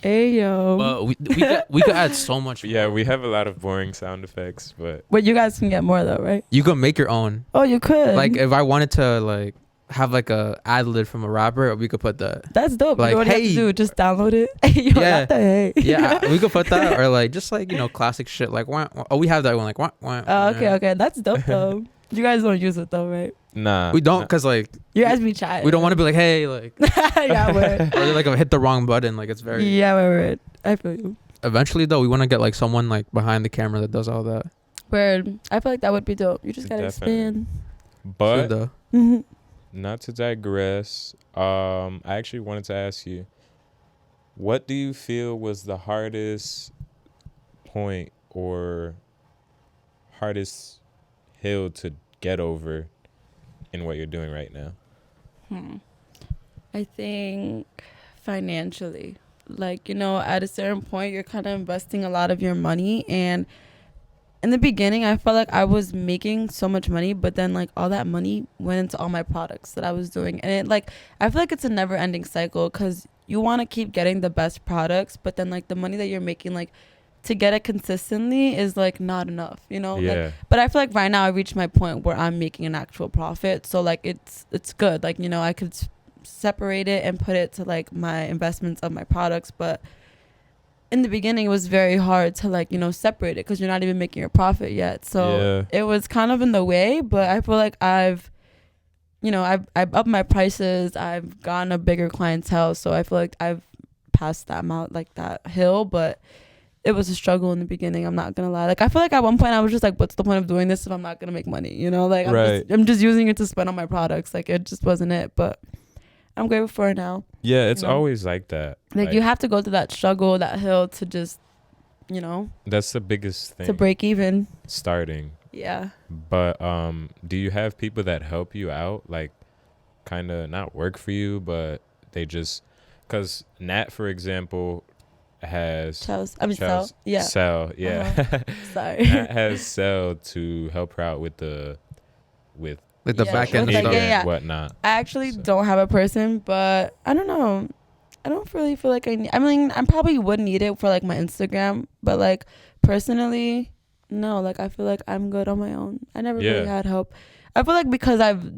Hey yo. But we could add so much. Yeah, we have a lot of boring sound effects, but you guys can get more though, right? You could make your own. Oh, you could. Like if I wanted to like have like a ad lib from a rapper, we could put that. That's dope. Like, you know what you have to do? Just download it. Yo, yeah, hey. Yeah, we could put that, or like just like, you know, classic shit like wah, wah. Oh, we have that one like wah, wah, oh, okay, that's dope though. You guys don't use it though, right? Nah, we don't, cause like you guys be chatting. We don't want to be like, hey, like yeah, we're or they like hit the wrong button, like it's very we're I feel you. Eventually though, we want to get like someone like behind the camera that does all that. Word. I feel like that would be dope. You just gotta expand. But mm-hmm. Not to digress, I actually wanted to ask you, what do you feel was the hardest point or hardest hill to get over in what you're doing right now? I think financially. Like, you know, at a certain point, you're kind of investing a lot of your money. And in the beginning, I felt like I was making so much money, but then like all that money went into all my products that I was doing. And it like, I feel like it's a never ending cycle because you want to keep getting the best products, but then like the money that you're making, like to get it consistently is like not enough, you know? Yeah. Like, but I feel like right now I reached my point where I'm making an actual profit. So like it's good. Like, you know, I could separate it and put it to like my investments of my products. But in the beginning, it was very hard to like, you know, separate it because you're not even making a profit yet. So it was kind of in the way, but I feel like I've upped my prices. I've gotten a bigger clientele. So I feel like I've passed that amount, like that hill, but it was a struggle in the beginning. I'm not going to lie. Like, I feel like at one point I was just like, what's the point of doing this if I'm not going to make money? You know, like I'm just using it to spend on my products. Like it just wasn't it. But I'm grateful for it now. Yeah, it's You know? always like that. Like, you have to go through that struggle, that hill to just, That's the biggest thing. to break even. Starting. Yeah. But do you have people that help you out, like kind of not work for you, but they just, because Nat, for example, has Cell. Yeah. Cell, yeah. Sorry. Nat has Cell to help her out with Like the Yeah, back end with, stuff. and whatnot. I actually So- don't have a person, but I don't know. I don't really feel like I mean, I probably would need it for like my Instagram, but like personally, no. Like, I feel like I'm good on my own. I never really had help. I feel like because I've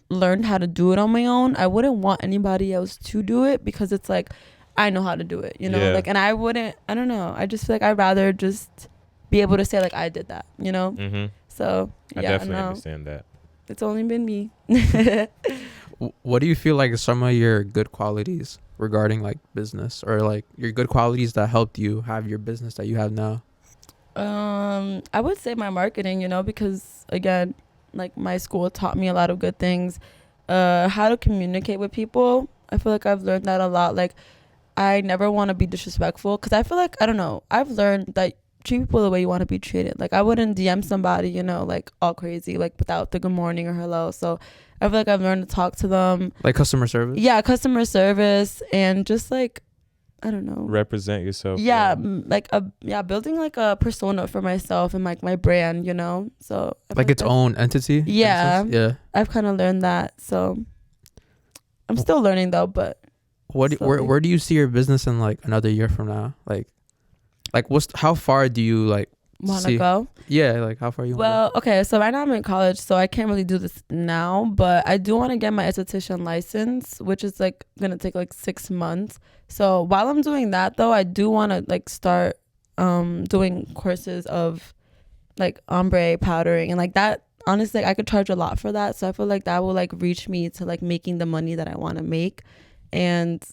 learned how to do it on my own, I wouldn't want anybody else to do it because it's like I know how to do it, Yeah. Like, and I don't know. I just feel like I'd rather just be able to say like I did that, Mm-hmm. So I yeah, definitely no, understand that. it's only been me. What do you feel like some of your good qualities regarding like business, or like your good qualities that helped you have your business that you have now? I would say my marketing, because again, like my school taught me a lot of good things. How to communicate with people. I feel like I've learned that a lot. Like, I never want to be disrespectful because I feel like, I don't know, I've learned that treat people the way you want to be treated. Like, I wouldn't DM somebody, like all crazy, like without the good morning or hello. So I feel like I've learned to talk to them. Like customer service? Yeah, customer service, and just like, I don't know. Represent yourself. Yeah, building like a persona for myself and like my brand, So I feel Like its own entity? in a Yeah. sense? Yeah. I've kind of learned that. So I'm still learning though, but slowly. Where do you see your business in like another year from now? Like how far do you like Want to see? go? Yeah, like how far you want Well, okay, so right now I'm in college, so I can't really do this now, but I do want to get my esthetician license, which is like gonna take like 6 months. So while I'm doing that though, I do want to like start doing courses of like ombre powdering and like that. Honestly, I could charge a lot for that, so I feel like that will like reach me to like making the money that I want to make. And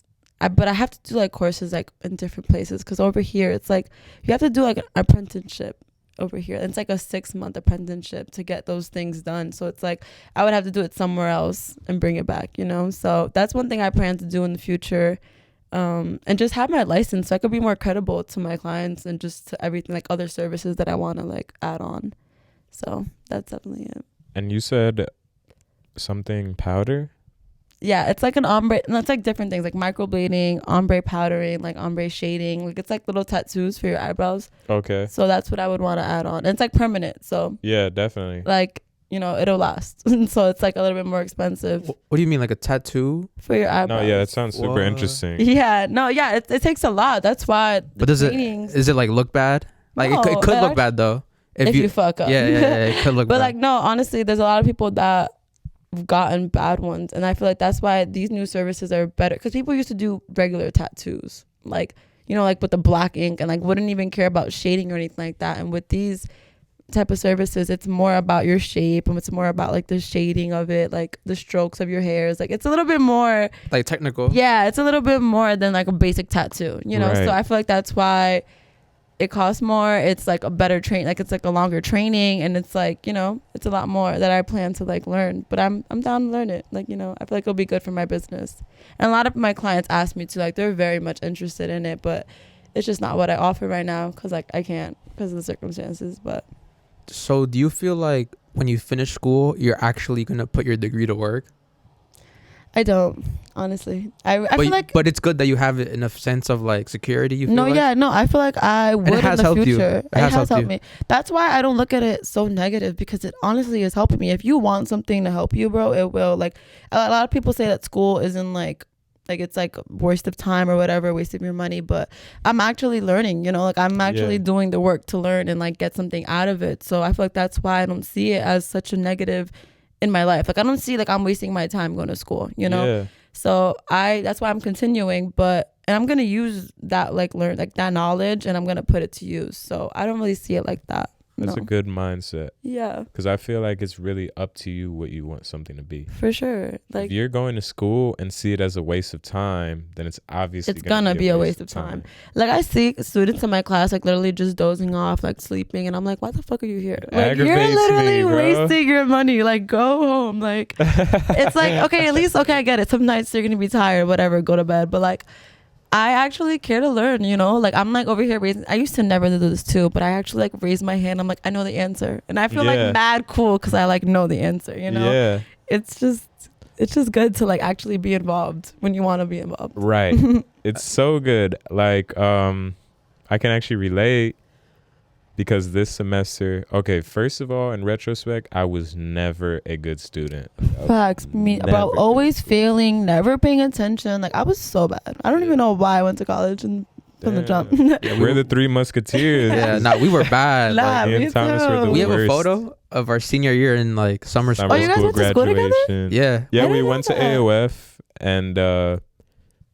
but I have to do like courses like in different places because over here it's like you have to do like an apprenticeship over here. It's like a 6-month apprenticeship to get those things done. So it's like I would have to do it somewhere else and bring it back, So that's one thing I plan to do in the future, and just have my license so I could be more credible to my clients and just to everything like other services that I want to like add on. So that's definitely it. And you said something powder? Yeah, it's like an ombre. No, it's like different things like microblading, ombre powdering, like ombre shading. Like it's like little tattoos for your eyebrows. Okay. So that's what I would want to add on. And it's like permanent. So Yeah, definitely. like, it'll last. So it's like a little bit more expensive What do you mean, like a tattoo? for your eyebrows. No, yeah, that sounds super What? interesting. Yeah, no, yeah, it takes a lot. That's why. But is it like look bad? Like No, it could it look bad though. if you fuck up. yeah, it could look But bad. like, no, honestly, there's a lot of people that have gotten bad ones, and I feel like that's why these new services are better, because people used to do regular tattoos, like like with the black ink, and like wouldn't even care about shading or anything like that. And with these type of services, it's more about your shape, and it's more about like the shading of it, like the strokes of your hairs. Like it's a little bit more like technical. yeah, it's a little bit more than like a basic tattoo, Right. So I feel like that's why it costs more. It's like a better like it's like a longer training, and it's like it's a lot more that I plan to like learn. But I'm down to learn it. Like I feel like it'll be good for my business. And a lot of my clients ask me to, like, they're very much interested in it, but it's just not what I offer right now because like I can't because of the circumstances. But So do you feel like when you finish school, you're actually gonna put your degree to work? I don't, honestly. I feel like but it's good that you have it in a sense of like security. You feel no, like? yeah, no. I feel like I would it has in the helped you. future. It has helped you. me. That's why I don't look at it so negative, because it honestly is helping me. If you want something to help you, bro, it will. Like a lot of people say that school isn't like it's like waste of time or whatever, wasting your money. But I'm actually learning. Like I'm actually Yeah. doing the work to learn and like get something out of it. So I feel like that's why I don't see it as such a negative in my life. Like I don't see like I'm wasting my time going to school. Yeah. So that's why I'm continuing, and I'm gonna use that that knowledge, and I'm gonna put it to use. So I don't really see it like that. That's a good mindset. Yeah, Because I feel like it's really up to you what you want something to be. for sure. Like, if you're going to school and see it as a waste of time, then it's obviously it's gonna be a waste of time. Like, I see students in my class like literally just dozing off, like sleeping, and I'm like, why the fuck are you here? Like, you're Aggravates literally me, bro. wasting your money. Like, go home. Like, it's like, okay, at least, okay, I get it. Some nights you're gonna be tired, whatever, go to bed. But like, I actually care to learn, you know? Like, I'm like over here raising, I used to never do this too, but I actually like raise my hand. I'm like, I know the answer. And I feel like mad cool because I like know the answer, you know? Yeah. It's just good to like actually be involved when you want to be involved. Right. It's so good. Like, I can actually relate because this semester, okay, first of all, in retrospect, I was never a good student. Facts. Me about Never. always failing, never paying attention. Like, I was so bad. I don't even know why I went to college and from the jump. Yeah, we're the Three Musketeers. Yeah, nah, we were bad. Nah, Me me and Thomas were the too. We have a worst. photo of our senior year in like summer school. Oh, you guys went to school together? graduation. Yeah. Yeah, I we didn't went to know that. AOF and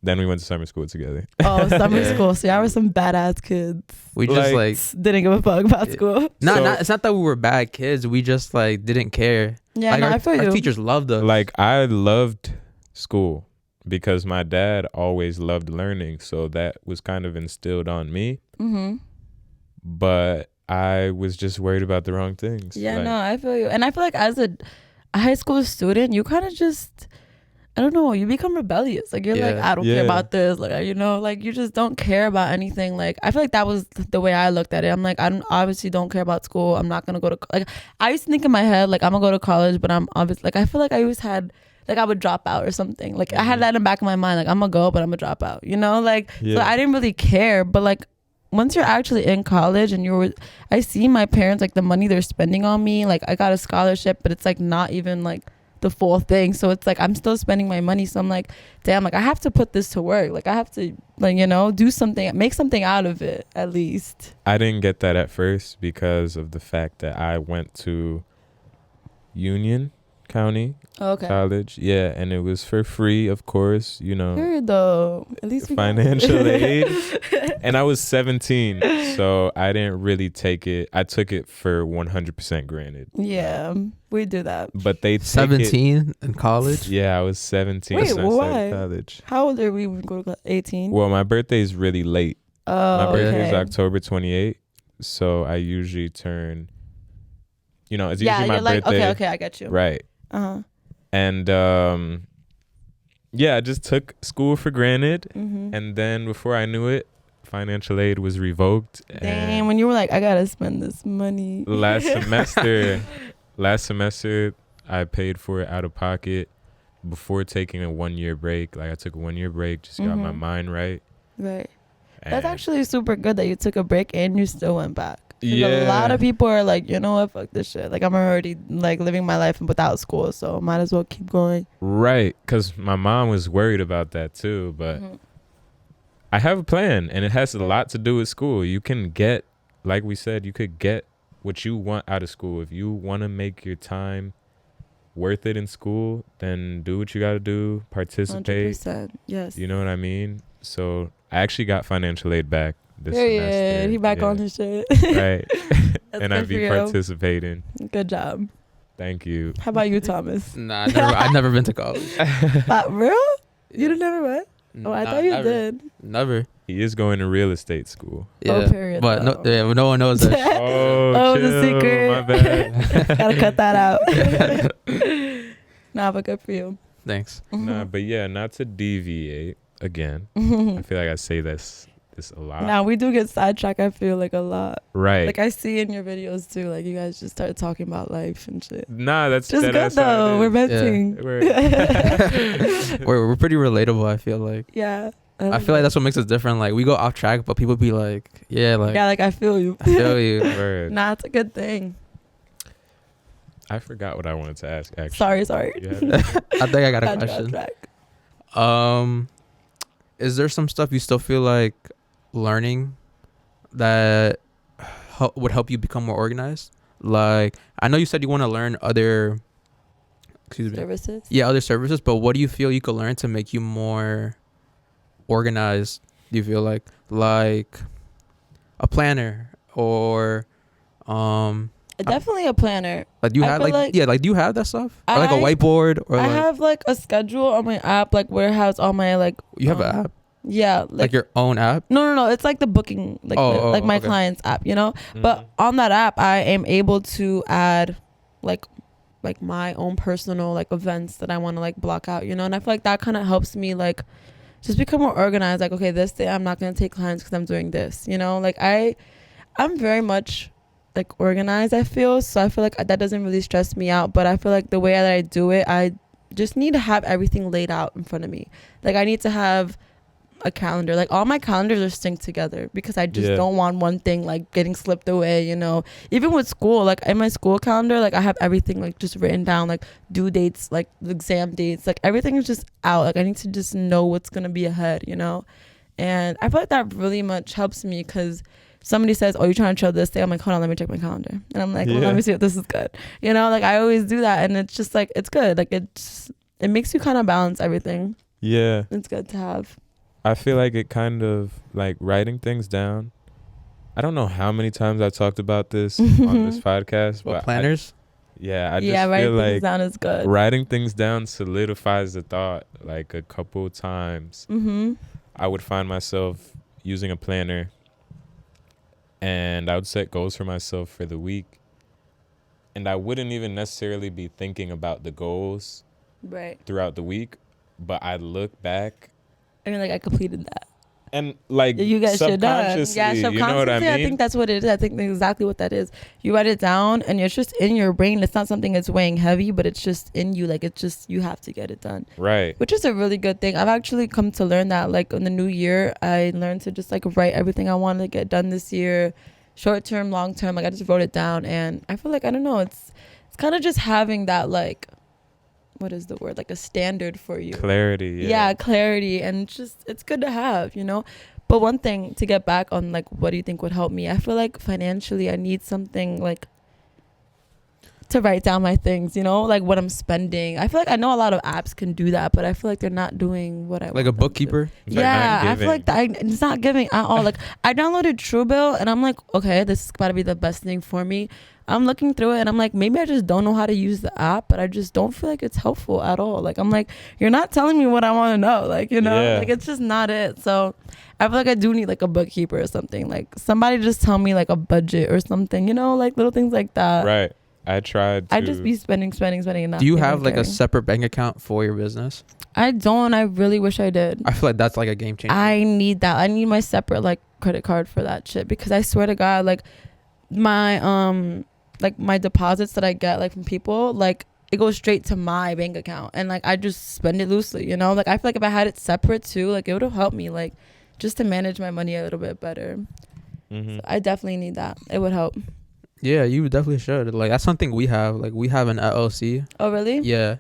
then we went to summer school together. Oh, summer Yeah. school. So y'all were some badass kids. We just Like- like Didn't give a fuck about school. it's not that we were bad kids. We just like didn't care. Yeah, Like no, our, I feel our you. teachers loved us. Like, I loved school because my dad always loved learning. So that was kind of instilled on me. Mm-hmm. But I was just worried about the wrong things. Yeah, Like, no, I feel you. And I feel like as a high school student, you kind of just, I don't know, you become rebellious. Like, you're like, Yeah. I don't Yeah. care about this. Like, you know, like, you just don't care about anything. Like, I feel like that was the way I looked at it. I'm like, I obviously don't care about school. I'm not going to go to, like, I used to think in my head, like, I'm going to go to college, but I'm obviously, like, I feel like I always had, like, I would drop out or something. Like, I had that in the back of my mind. Like, I'm going to go, but I'm going to drop out, you know? Like, so Yeah. I didn't really care. But, like, once you're actually in college and I see my parents, like, the money they're spending on me. Like, I got a scholarship, but it's, like, not even, like, the full thing. So it's, like, I'm still spending my money. So I'm like, damn, like, I have to put this to work. Like, I have to, like, you know, do something, make something out of it, at least. I didn't get that at first because of the fact that I went to Union County Okay. College. Yeah, and it was for free, of course, you know, Period, though. At least we got it. financial aid. And I was 17, so I didn't really take it. I took it for 100% granted. Yeah, we do that. But they take it- 17 in college. Yeah, I was 17 Wait, when I started why? college. How old are we when we go to class? 18? Well, my birthday is really late. Oh, My birthday is okay. October 28th, so I usually turn, you know, it's Yeah, usually my you're like, birthday. okay, I get you. Right. Uh-huh. And yeah, I just took school for granted. Mm-hmm. And then before I knew it, financial aid was revoked. Damn, And when you were like, I gotta spend this money. last semester, I paid for it out of pocket before taking a 1-year break. Like, I took a 1-year break, just got my Mhm. mind right. Right. That's And actually super good that you took a break and you still went back. 'Cause a Yeah. lot of people are like, you know what, fuck this shit. Like, I'm already like living my life without school, so might as well keep going. right, because my mom was worried about that too. But Mhm. I have a plan, and it has a lot to do with school. You can get, like we said, you could get what you want out of school. If you want to make your time worth it in school, then do what you got to do, participate. 100%. Yes. You know what I mean? So I actually got financial aid back this Period. semester. He back Yeah. on his shit. Right. That's And I good be for you. participating. Good job. Thank you. How about you, Thomas? Nah, I've never been to college. Real? You didn't never went? Oh, I Nah, thought you never. did. Never. He is going to real estate school. Yeah. Oh, period. But no, though. yeah, no one knows that. Oh, the chill. secret. My bad. Gotta cut that out. Nah, but good for you. Thanks. Nah, but yeah, not to deviate again. I feel like I say this a lot. Now we do get sidetracked. I feel like a lot. Right. Like I see in your videos too. Like you guys just start talking about life and shit. Nah, that's Just that good that's how though. it We're is. venting. We're pretty relatable, I feel like. Yeah. I feel like that's what makes us different. Like, we go off track, but people be like, yeah, like, yeah. Like I feel you. I feel you. Word. Nah, it's a good thing. I forgot what I wanted to ask. Actually, Sorry. You have it? I think I got a Got you off question. track. Is there some stuff you still feel like learning that would help you become more organized? Like, I know you said you want to learn other, Services. yeah, other services, but what do you feel you could learn to make you more organized? Do you feel like a planner or Definitely a planner. Like do you I have feel like, like yeah, like do you have that stuff? Or like a I whiteboard or I like have like a schedule on my app, like where it has all my like. you have an app? Yeah, Like your own app? no. It's like the booking, like like my Okay. client's app, you know. Mm-hmm. But on that app, I am able to add like my own personal like events that I want to like block out, you know. And I feel like that kind of helps me like just become more organized. Like, okay, this day I'm not gonna take clients because I'm doing this, you know. Like I'm very much like organized, I feel. So I feel like that doesn't really stress me out. But I feel like the way that I do it, I just need to have everything laid out in front of me. Like I need to have a calendar. Like all my calendars are synced together because I just don't want one thing like getting slipped away, you know. Even with school, like in my school calendar, like I have everything like just written down, like due dates, like exam dates, like everything is just out. Like I need to just know what's gonna be ahead, you know. And I feel like that really much helps me because somebody says, oh, you're trying to chill this day. I'm like, hold on, let me check my calendar. And I'm like, well, let me see if this is good. You know, like I always do that. And it's just like, it's good. Like it makes you kind of balance everything. Yeah. It's good to have. I feel like it kind of like writing things down. I don't know how many times I've talked about this on this podcast, Well, but planners? I just writing feel things like down is good. writing things down solidifies the thought. Like a couple times, I would find myself using a planner, and I would set goals for myself for the week, and I wouldn't even necessarily be thinking about the goals right throughout the week, but I'd look back and like I completed that. and like You guys should done. subconsciously, Yeah, subconsciously, you know what I mean? I think that's what it is. I think that's exactly what that is. You write it down and it's just in your brain. It's not something that's weighing heavy, but it's just in you. Like it's just, you have to get it done. Right. Which is a really good thing. I've actually come to learn that like in the new year, I learned to just like write everything I wanted to get done this year, short term, long term. Like I just wrote it down and I feel like, I don't know, it's kind of just having that like, what is the word, like a standard for you, Clarity. Clarity. And it's good to have, you know. But one thing to get back on like what do you think would help me, I feel like financially I need something like to write down my things, you know, like what I'm spending. I feel like I know a lot of apps can do that, but I feel like they're not doing what I want Like a them to. bookkeeper? Yeah, I feel like it's not giving at all. Like I downloaded Truebill and I'm like, okay, this is about to be the best thing for me. I'm looking through it and I'm like, maybe I just don't know how to use the app, but I just don't feel like it's helpful at all. Like I'm like, you're not telling me what I want to know. Like, you know, like it's just not it. So I feel like I do need like a bookkeeper or something. Like somebody just tell me like a budget or something, you know, like little things like that. Right. I tried to. I just be spending and not. Do you have like a separate bank account for your business? I don't. I really wish I did. I feel like that's like a game changer. I need that. I need my separate like credit card for that shit because I swear to God, like my deposits that I get like from people, like it goes straight to my bank account and like I just spend it loosely, you know. Like I feel like if I had it separate too, like it would have helped me like just to manage my money a little bit better. So I definitely need that. It would help. Yeah, you definitely should. Like that's something we have. Like we have an LLC. Oh really? Yeah.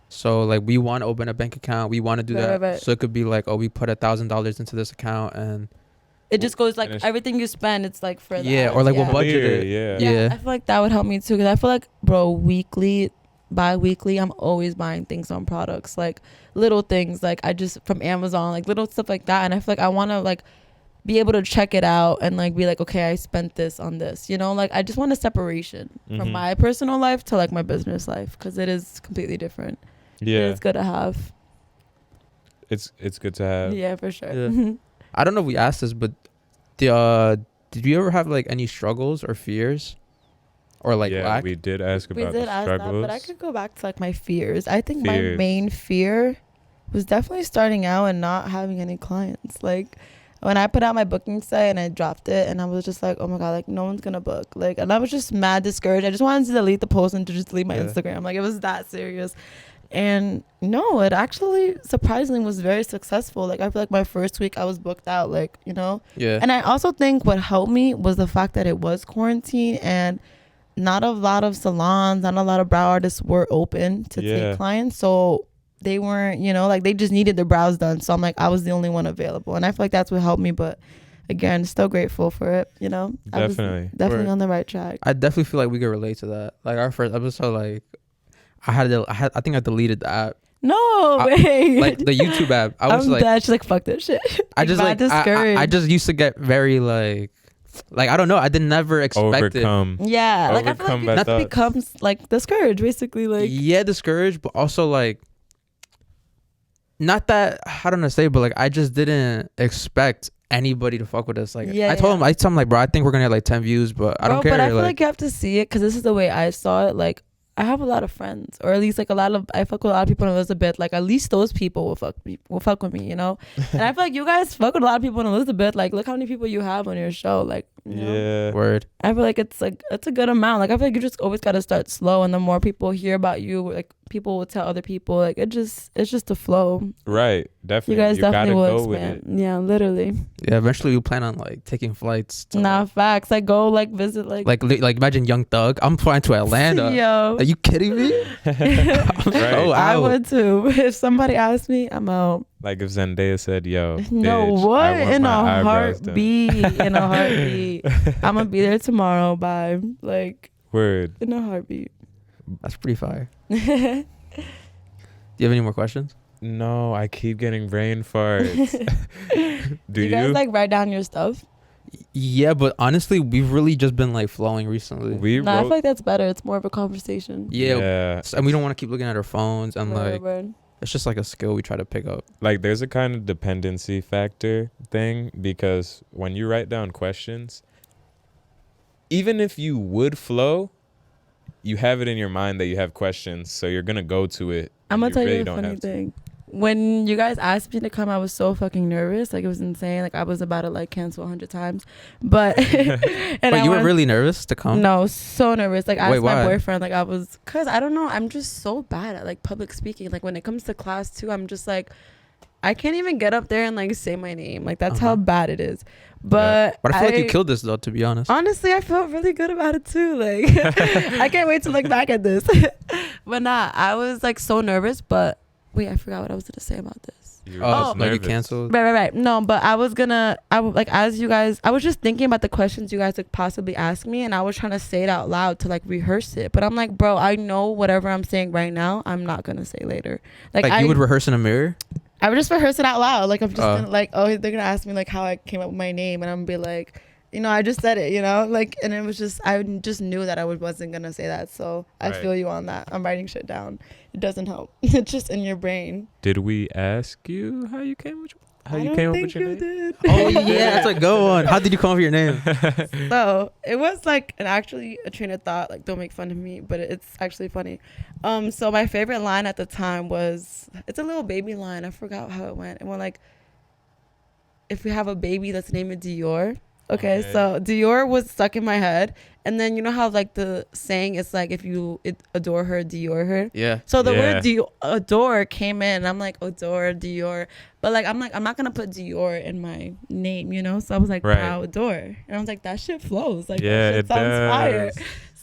So like we want to open a bank account. We want to do that. Right. So it could be like, oh, we put $1,000 into this account and it just goes like everything you spend, it's like for that. Yeah, or like we'll budget it. Yeah. I feel like that would help me too because I feel like, bro, weekly, bi-weekly, I'm always buying things on products, like little things, like I just from Amazon, like little stuff like that. And I feel like I want to like be able to check it out and like be like, okay, I spent this on this, you know. Like I just want a separation from my personal life to like my business life because it is completely different. Yeah, and it's good to have. It's good to have. Yeah, for sure. Yeah. I don't know if we asked this, but did you ever have like any struggles or fears or like lack? We did ask about the struggles. That, but I could go back to like my fears. I think my main fear was definitely starting out and not having any clients. Like when I put out my booking site and I dropped it and I was just like, oh my God, like no one's gonna book. Like, and I was just mad discouraged. I just wanted to delete the post and to just delete my Instagram. Like it was that serious. And no, it actually surprisingly was very successful. Like I feel like my first week I was booked out, like, you know. Yeah. And I also think what helped me was the fact that it was quarantine and not a lot of salons, not a lot of brow artists were open to take clients. So they weren't, you know, like they just needed their brows done. So I'm like, I was the only one available. And I feel like that's what helped me. But again, still grateful for it, you know. Definitely. I was definitely on the right track. I definitely feel like we could relate to that. Like our first episode, like I think I deleted the app. No way. Like the YouTube app. I was I'm like, dead. She's like, fuck that shit. I just like discouraged. I just used to get very like like I don't know. I did never expect it. Yeah, like I feel like Overcome by that thoughts. becomes like discouraged, basically. Like Yeah, discouraged, but also like not that I don't know say, but like I just didn't expect anybody to fuck with us. Like Yeah, I told him, yeah. I told him like, bro, I think we're gonna get like 10 views, but I don't bro, care. but I feel like you have to see it because this is the way I saw it. Like I have a lot of friends, or at least like I fuck with a lot of people in Elizabeth. Like at least those people will fuck with me, you know. And I feel like you guys fuck with a lot of people in Elizabeth. Like look how many people you have on your show. Like you know? Yeah. Word. I feel like it's a good amount. Like I feel like you just always gotta start slow, and the more people hear about you, like people will tell other people. Like it's just a flow. Right. You Definitely. guys definitely gotta will go with expand. it. Yeah, literally. Yeah, eventually we plan on like taking flights. To, Nah, facts. Like go like visit like imagine Young Thug. I'm flying to Atlanta. Yo. Are you kidding me? Right. Oh, I out. would too. If somebody asked me, I'm out. Like if Zendaya said, "Yo, No, bitch, what? I want In my a eyebrows done." heartbeat. In a heartbeat. I'm gonna be there tomorrow. Bye. Like Word. in a heartbeat. That's pretty fire. Do you have any more questions? No, I keep getting brain farts. Do you guys like write down your stuff? Yeah, but honestly, we've really just been like flowing recently. We Nah, I wrote. feel like that's better. It's more of a conversation. Yeah. And we don't want to keep looking at our phones, and like Word. it's just like a skill we try to pick up. Like there's a kind of dependency factor thing because when you write down questions, even if you would flow, you have it in your mind that you have questions, so you're gonna go to it. I'm gonna tell really you a don't funny have to. thing. When you guys asked me to come, I was so fucking nervous. Like it was insane. Like I was about to like cancel 100 times, but and But I you were wanted- really nervous to come? No, so nervous. Like I Wait, asked my why? boyfriend. Like I was, cause I don't know. I'm just so bad at like public speaking. Like when it comes to class too, I'm just like, I can't even get up there and like say my name. Like that's how bad it is. But But I feel like you killed this though, to be honest. Honestly, I felt really good about it too. Like I can't wait to look back at this. But nah, I was like so nervous. But wait, I forgot what I was gonna say about this. You were Oh, just like you nervous. canceled. Right. No, but I was like, as you guys, I was just thinking about the questions you guys could possibly ask me, and I was trying to say it out loud to like rehearse it. But I'm like, bro, I know whatever I'm saying right now, I'm not gonna say later. Like you would rehearse in a mirror? I would just rehearse it out loud. Like I'm just gonna like, oh, they're gonna ask me like how I came up with my name, and I'm gonna be like, you know, I just said it, you know, like, and it was just, I just knew that I wasn't gonna say that. So I Right. feel you on that. I'm writing shit down. It doesn't help. It's just in your brain. Did we ask you how you came with I don't think you did. Oh yeah, that's a good one. How did you come up with your name? So it was like actually a train of thought, like don't make fun of me, but it's actually funny. So my favorite line at the time was, it's a little baby line. I forgot how it went. It went like, if we have a baby, let's name it Dior. Okay, so Dior was stuck in my head. And then you know how like the saying is like, if you adore her, Dior her. Yeah. So the word adore came in, and I'm like, adore, Dior. But like, I'm not going to put Dior in my name, you know? So I was like, Browadore. And I was like, that shit flows. Like, Yeah, that shit it sounds does. fire.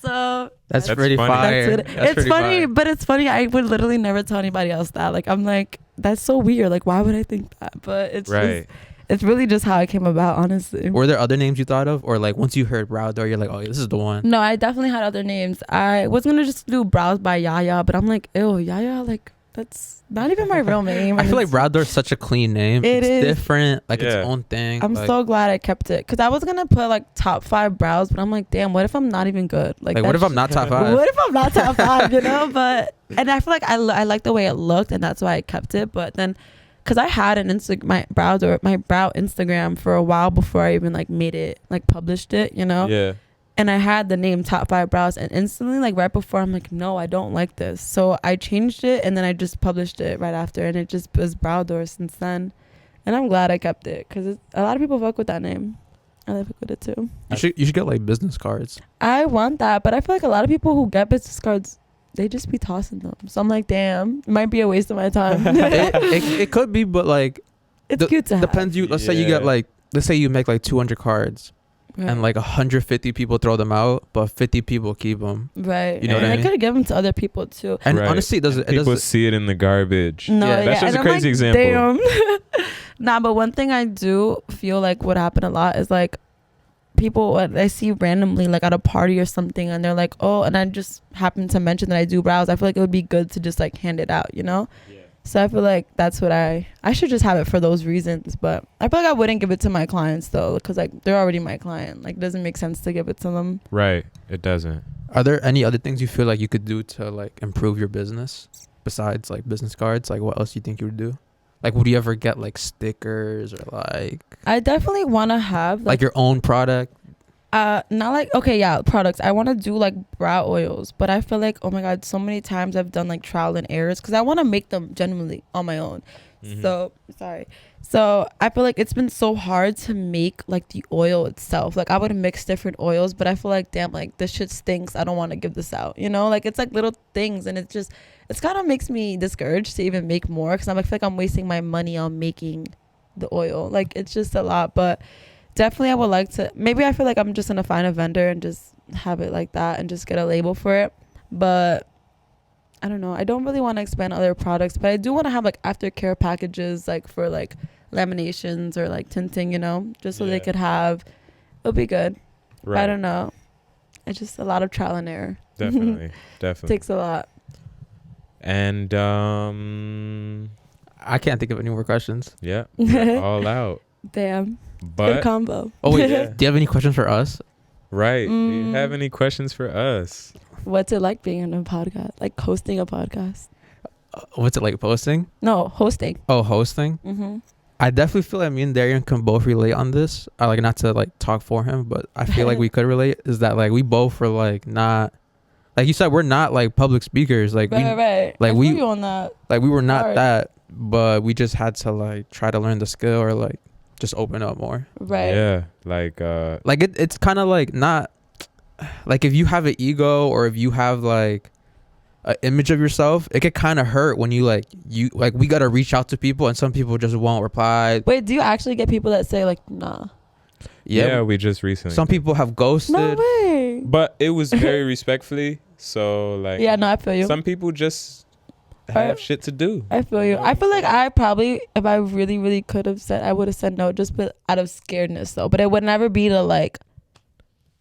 So That's That's pretty funny. fire. that's it. That's It's pretty funny, fire. but it's funny. I would literally never tell anybody else that. Like, I'm like, that's so weird. Like, why would I think that? But it's just, it's really just how it came about, honestly. Were there other names you thought of, or like once you heard Browadore, you're like, oh, yeah, this is the one? No, I definitely had other names. I was gonna just do Brows by Yaya, but I'm like, ew, Yaya, like that's not even my real name. I feel like Browadore is such a clean name. It's is different, like its own thing. I'm like, so glad I kept it, because I was gonna put like top 5 brows, but I'm like, damn, what if I'm not even good? Like what if I'm not top 5? What if I'm not top 5? You know, but and I feel like I like the way it looked, and that's why I kept it. But then, because I had an my brow Instagram for a while before I even like made it, like published it, you know. Yeah. And I had the name Top 5 Brows, and instantly, like right before, I'm like, no, I don't like this. So I changed it, and then I just published it right after, and it just was Browadore since then. And I'm glad I kept it, because a lot of people fuck with that name. I fuck with it too. You should get like business cards. I want that, but I feel like a lot of people who get business cards, they just be tossing them. So I'm like, damn, it might be a waste of my time. it could be, but like it's cute to have. depends. Let's say you get like, let's say you make like 200 cards. Right. And like 150 people throw them out, but 50 people keep them. Right. You know what I mean? I could have given them to other people too. And honestly, people see it in the garbage. No, That's just and a I'm crazy like, example. Damn. Nah, but one thing I do feel like would happen a lot is like people I see randomly like at a party or something, and they're like, oh, and I just happen to mention that I do brows. I feel like it would be good to just like hand it out, you know? Yeah. So I feel like that's what I should just have it for those reasons. But I feel like I wouldn't give it to my clients though, because like they're already my client. Like it doesn't make sense to give it to them. Right. It doesn't. Are there any other things you feel like you could do to like improve your business besides like business cards? Like what else do you think you would do? Like would you ever get like stickers or like I definitely want to have like your own product? not like, okay, yeah, products. I want to do like brow oils, but I feel like, oh my god, so many times I've done like trial and errors because I want to make them genuinely on my own. So sorry. So I feel like it's been so hard to make like the oil itself. Like I would mix different oils, but I feel like, damn, like this shit stinks. I don't want to give this out, you know? Like it's like little things, and it's kind of makes me discouraged to even make more because I feel like I'm wasting my money on making the oil. Like it's just a lot. But definitely I would like to, maybe I feel like I'm just gonna find a vendor and just have it like that and just get a label for it. But I don't know, I don't really want to expand other products, but I do want to have like aftercare packages like for like laminations or like tinting, you know, just so they could have, it'll be good. Right. I don't know, it's just a lot of trial and error. Definitely. Takes a lot. And I can't think of any more questions. yeah, we're all out. Damn. Good But combo. Oh wait, Yeah. do you have any questions for us? right. Do you have any questions for us? What's it like being in a podcast, like hosting a podcast? What's it like posting? No, hosting. Oh, hosting. Mm-hmm. I definitely feel like me and Darian can both relate on this. I like not to like talk for him, but I feel like we could relate. Is that like we both were like not, like you said, we're not like public speakers. Like Right. like I we- feel you on that. like we were not Hard. that, but we just had to like try to learn the skill or like just open up more. Right. Yeah. Like Like it's kind of like not like if you have an ego or if you have like an image of yourself, it could kind of hurt when you like we gotta reach out to people and some people just won't reply. Wait, do you actually get people that say like, nah? yeah, we just recently. Some people have ghosted. No way. But it was very respectfully. So like Yeah, no, I feel you. some people just have shit to do. I feel you. I feel like I probably, if I really, really could have said, I would have said no, just out of scaredness though. But it would never be to like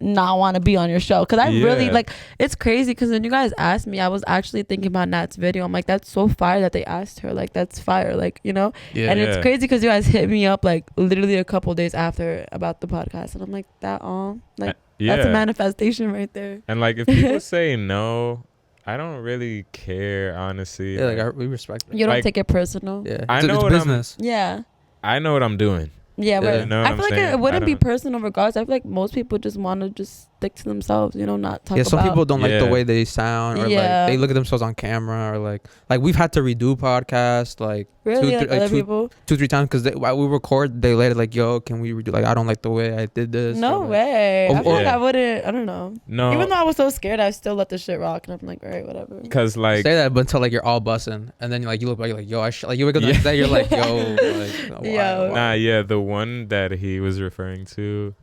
not want to be on your show, because I really Yeah. like, it's crazy because when you guys asked me, I was actually thinking about Nat's video. I'm like, that's so fire that they asked her. Like that's fire, like, you know. Yeah. And it's Yeah. crazy because you guys hit me up like literally a couple days after about the podcast, and I'm like, that all like Yeah. that's a manifestation right there. And like if people say no, I don't really care, honestly. Yeah, like we respect it. You don't Like- take it personal. Yeah, I it's, know it's what I'm- business. Yeah. I know what I'm doing. Yeah, Yeah. right. You know what I I'm feel like saying? it wouldn't I be don't- personal regardless. I feel like most people just want to just stick to themselves, you know, not talk Yeah, some about. people don't like the Yeah. way they sound, or Yeah. like they look at themselves on camera, or like we've had to redo podcasts like Really, two, like three- other two- people. 2-3 times because while we record, they later like, yo, can we redo? Like I don't like the way I did this. No or, like, way. I feel like Yeah. I wouldn't. I don't know. No, Even though I was so scared, I still let the shit rock, and I'm like, all right, whatever. because like say that, but until like you're all bussing, and then like you look back, you're like, yo, like you wake up the Yeah. next day, you're like, yo, like, why, Yo. why? nah, yeah, the one that he was referring to,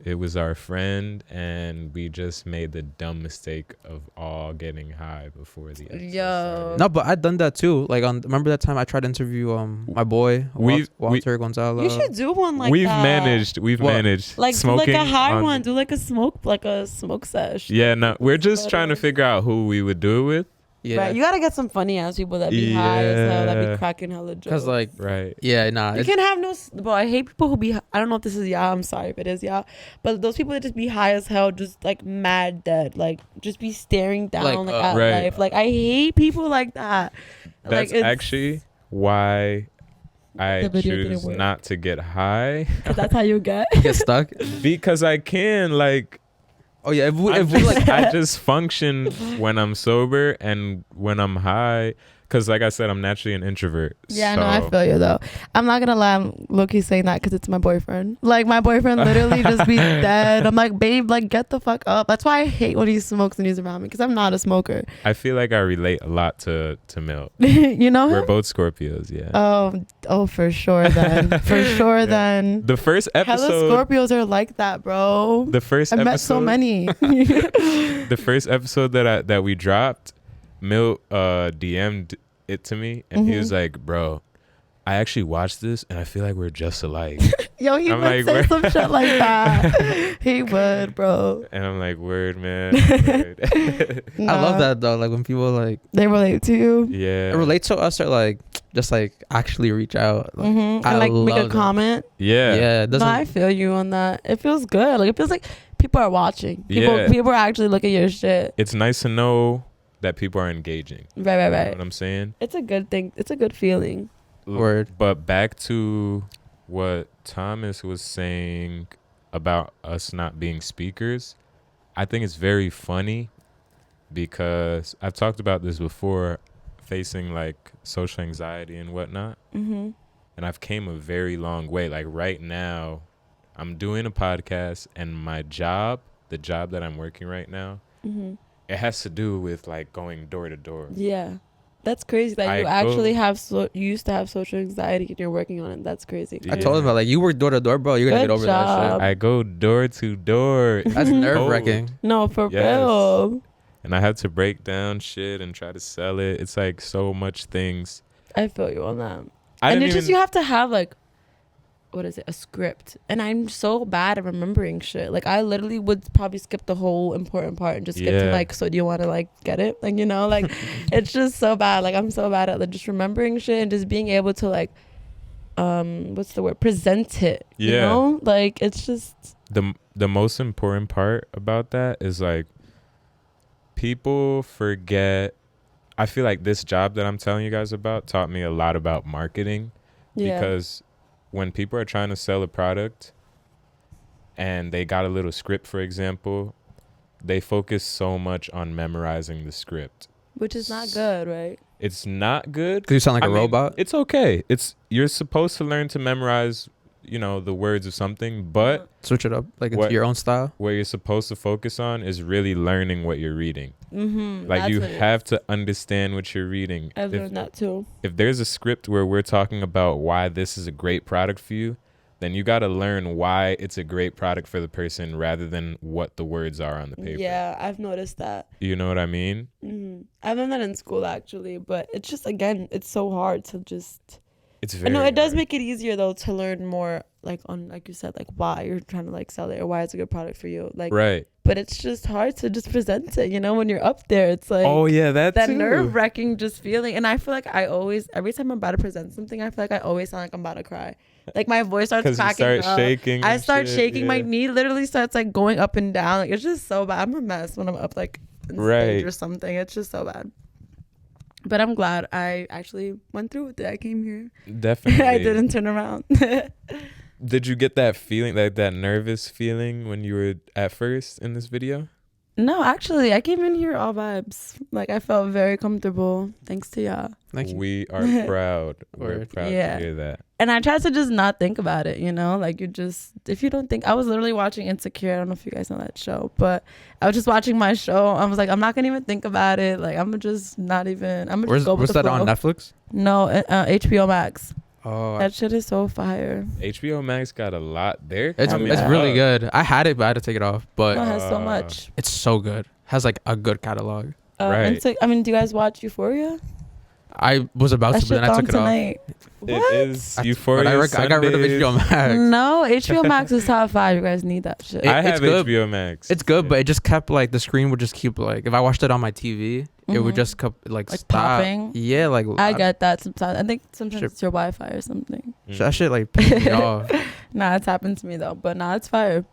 it was our friend, and we just made the dumb mistake of all getting high before the episode Yo. started. No, but I've done that too. Like remember that time I tried to interview my boy Walter Gonzalo. You should do one like we've that. managed Like do smoking like a high on- one. Do like a smoke sesh. Yeah, no, we're just better. trying to figure out who we would do it with. Yeah, Right. You gotta get some funny ass people that be high as hell, that Yeah. be cracking hella jokes. because like Right. yeah, nah, You can have no, bro. I hate people who be. I don't know if this is y'all. I'm sorry if it is y'all, but those people that just be high as hell, just like mad dead, like just be staring down Like, like at right. life. Like I hate people like that. That's like, actually why I The video didn't choose work. not to get high 'Cause that's how you get. get stuck. because I can like Oh yeah, if we I just function when I'm sober and when I'm high, because like I said, I'm naturally an introvert. Yeah, so. no, I feel you though. I'm not gonna lie, I'm low-key saying that because it's my boyfriend. Like my boyfriend literally just be dead. I'm like, babe, like get the fuck up. That's why I hate when he smokes and he's around me, because I'm not a smoker. I feel like I relate a lot to Milt. You know We're him? both Scorpios, yeah. Oh, for sure then. For sure Yeah. then. The first Hella episode. Scorpios are like that, bro. The first I episode. met so many. The first episode that we dropped, Milt DM'd it to me, and he was like, "Bro, I actually watched this and I feel like we're just alike. Yo, he I'm would like, say word. some shit like that. He would, bro. And I'm like, word, man. Word. I love that though. Like when people like They relate to you. Yeah. relate to us or like just like actually reach out. Like, And I like make a love that. comment. Yeah. Yeah, it No, doesn't. I feel you on that. It feels good. Like it feels like people are watching. People are actually looking at your shit. It's nice to know that people are engaging. Right. You know what I'm saying? It's a good thing. It's a good feeling. Word. But back to what Thomas was saying about us not being speakers, I think it's very funny because I've talked about this before, facing like social anxiety and whatnot. Mm-hmm. And I've came a very long way. Like right now, I'm doing a podcast, and my job, the job that I'm working right now, Mm-hmm. it has to do with like going door to door. Yeah. That's crazy that you actually you used to have social anxiety and you're working on it. That's crazy. I told him about like you work door to door, bro. You're gonna Good get over that job. I go door to door. shit. That's Mhm. nerve wracking. No, for Yes. real. And I have to break down shit and try to sell it. It's like so much things. I feel you on that. I And didn't it's just even, you have to have like, what is it, a script. And I'm so bad at remembering shit. Like I literally would probably skip the whole important part and just skip to Yeah. like, so do you want to like get it? Like, you know, like it's just so bad. Like I'm so bad at like, just remembering shit and just being able to like, what's the word? Present it. You Yeah. know? Like it's just. the most important part about that is like people forget. I feel like this job that I'm telling you guys about taught me a lot about marketing. Yeah. Because when people are trying to sell a product and they got a little script, for example, they focus so much on memorizing the script. Which is not good, right? It's not good. Cause you sound like I a mean, robot. It's okay. You're supposed to learn to memorize, the words of something, but Switch it up, like it's What- your own style. what you're supposed to focus on is really learning what you're reading. Mm-hmm. Like you have to understand what you're reading. I've learned that too. If there's a script where we're talking about why this is a great product for you, then you got to learn why it's a great product for the person rather than what the words are on the paper. Yeah, I've noticed that. You know what I mean? Mm-hmm. I've learned that in school actually, but it's just again, it's so hard to just. It's I very know it does hard. make it easier though to learn more, like on like you said, like why you're trying to like sell it or why it's a good product for you, like. Right. But it's just hard to just present it. You know, when you're up there, it's like. Oh yeah, that too. nerve wracking just feeling. And I feel like I always, every time I'm about to present something, I feel like I always sound like I'm about to cry. Like my voice starts Because you cracking start up. shaking. I and start shit, shaking. My yeah. knee literally starts like going up and down. Like it's just so bad. I'm a mess when I'm up like in stage Right. or something. It's just so bad. But I'm glad I actually went through with it. I came here. Definitely. I didn't turn around. Did you get that feeling, like that nervous feeling when you were at first in this video? No, actually, I came in here all vibes. Like I felt very comfortable thanks to y'all. Thank you. We are proud. We're Word. proud Yeah. to hear that. And I tried to just not think about it, you know? Like, you just, if you don't think, I was literally watching Insecure. I don't know if you guys know that show, but I was just watching my show. I was like, I'm not going to even think about it. Like, I'm just not even, I'm going to just go with Where's the that flow. on Netflix? No, HBO Max. Oh, That shit is so fire. HBO Max got a lot there. it's coming it's up. really good. I had it, but I had to take it off. It But has so much. it's so good. Has like a good catalog. Right. I mean, do you guys watch Euphoria? I was about That to, but shit's then I on took it off. tonight. What? It is But Euphoria. I got rid of Sundays. HBO Max. No, HBO Max is top 5. You guys need that shit. I It's have good. HBO Max. It's good, Yeah. but it just kept like the screen would just keep like if I watched it on my TV, it would Mhm. just keep like Like stop. popping? Yeah, like I get that sometimes. I think sometimes Shit. it's your Wi-Fi or something. that shit like pissed me off. Nah, it's happened to me though. But nah, it's fire.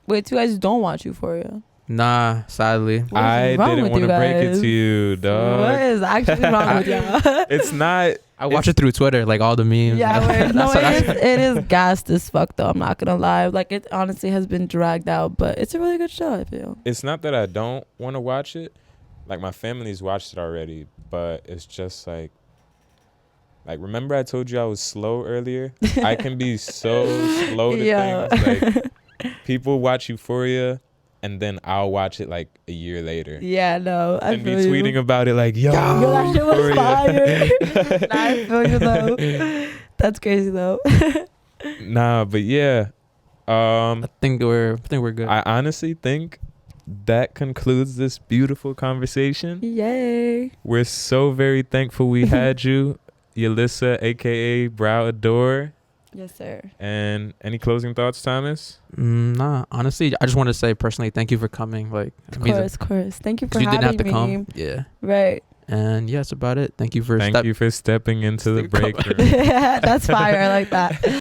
Wait, you guys don't watch Euphoria? Nah, sadly. What is I wrong didn't with want you to break it guys? to you, What dog. is actually wrong with y'all? It's not. I watch it through Twitter, like all the memes. Yeah, wait, no, That's it is gassed as fuck though. I'm not gonna lie. Like it honestly has been dragged out, but it's a really good show. I feel. It's not that I don't want to watch it. Like my family's watched it already, but it's just like remember I told you I was slow earlier? I can be so slow to Yeah. things. Like people watch Euphoria, and then I'll watch it like a year later. Yeah, no, I And be feel you. tweeting about it like, yo, Yo, that shit was Euphoria. fire. Nah, I feel you though. That's crazy though. Nah, but yeah. I think we're good. I honestly think that concludes this beautiful conversation. Yay. We're so very thankful we had you. Yalissa, aka Browadore. Yes, sir. And any closing thoughts, Thomas? Nah, honestly, I just want to say personally, thank you for coming. Like, Of course. Thank you for you having didn't have to me. come. Yeah. Right. And yeah, that's about it. Thank you for Thank you for stepping into the break room. That's fire. I like that.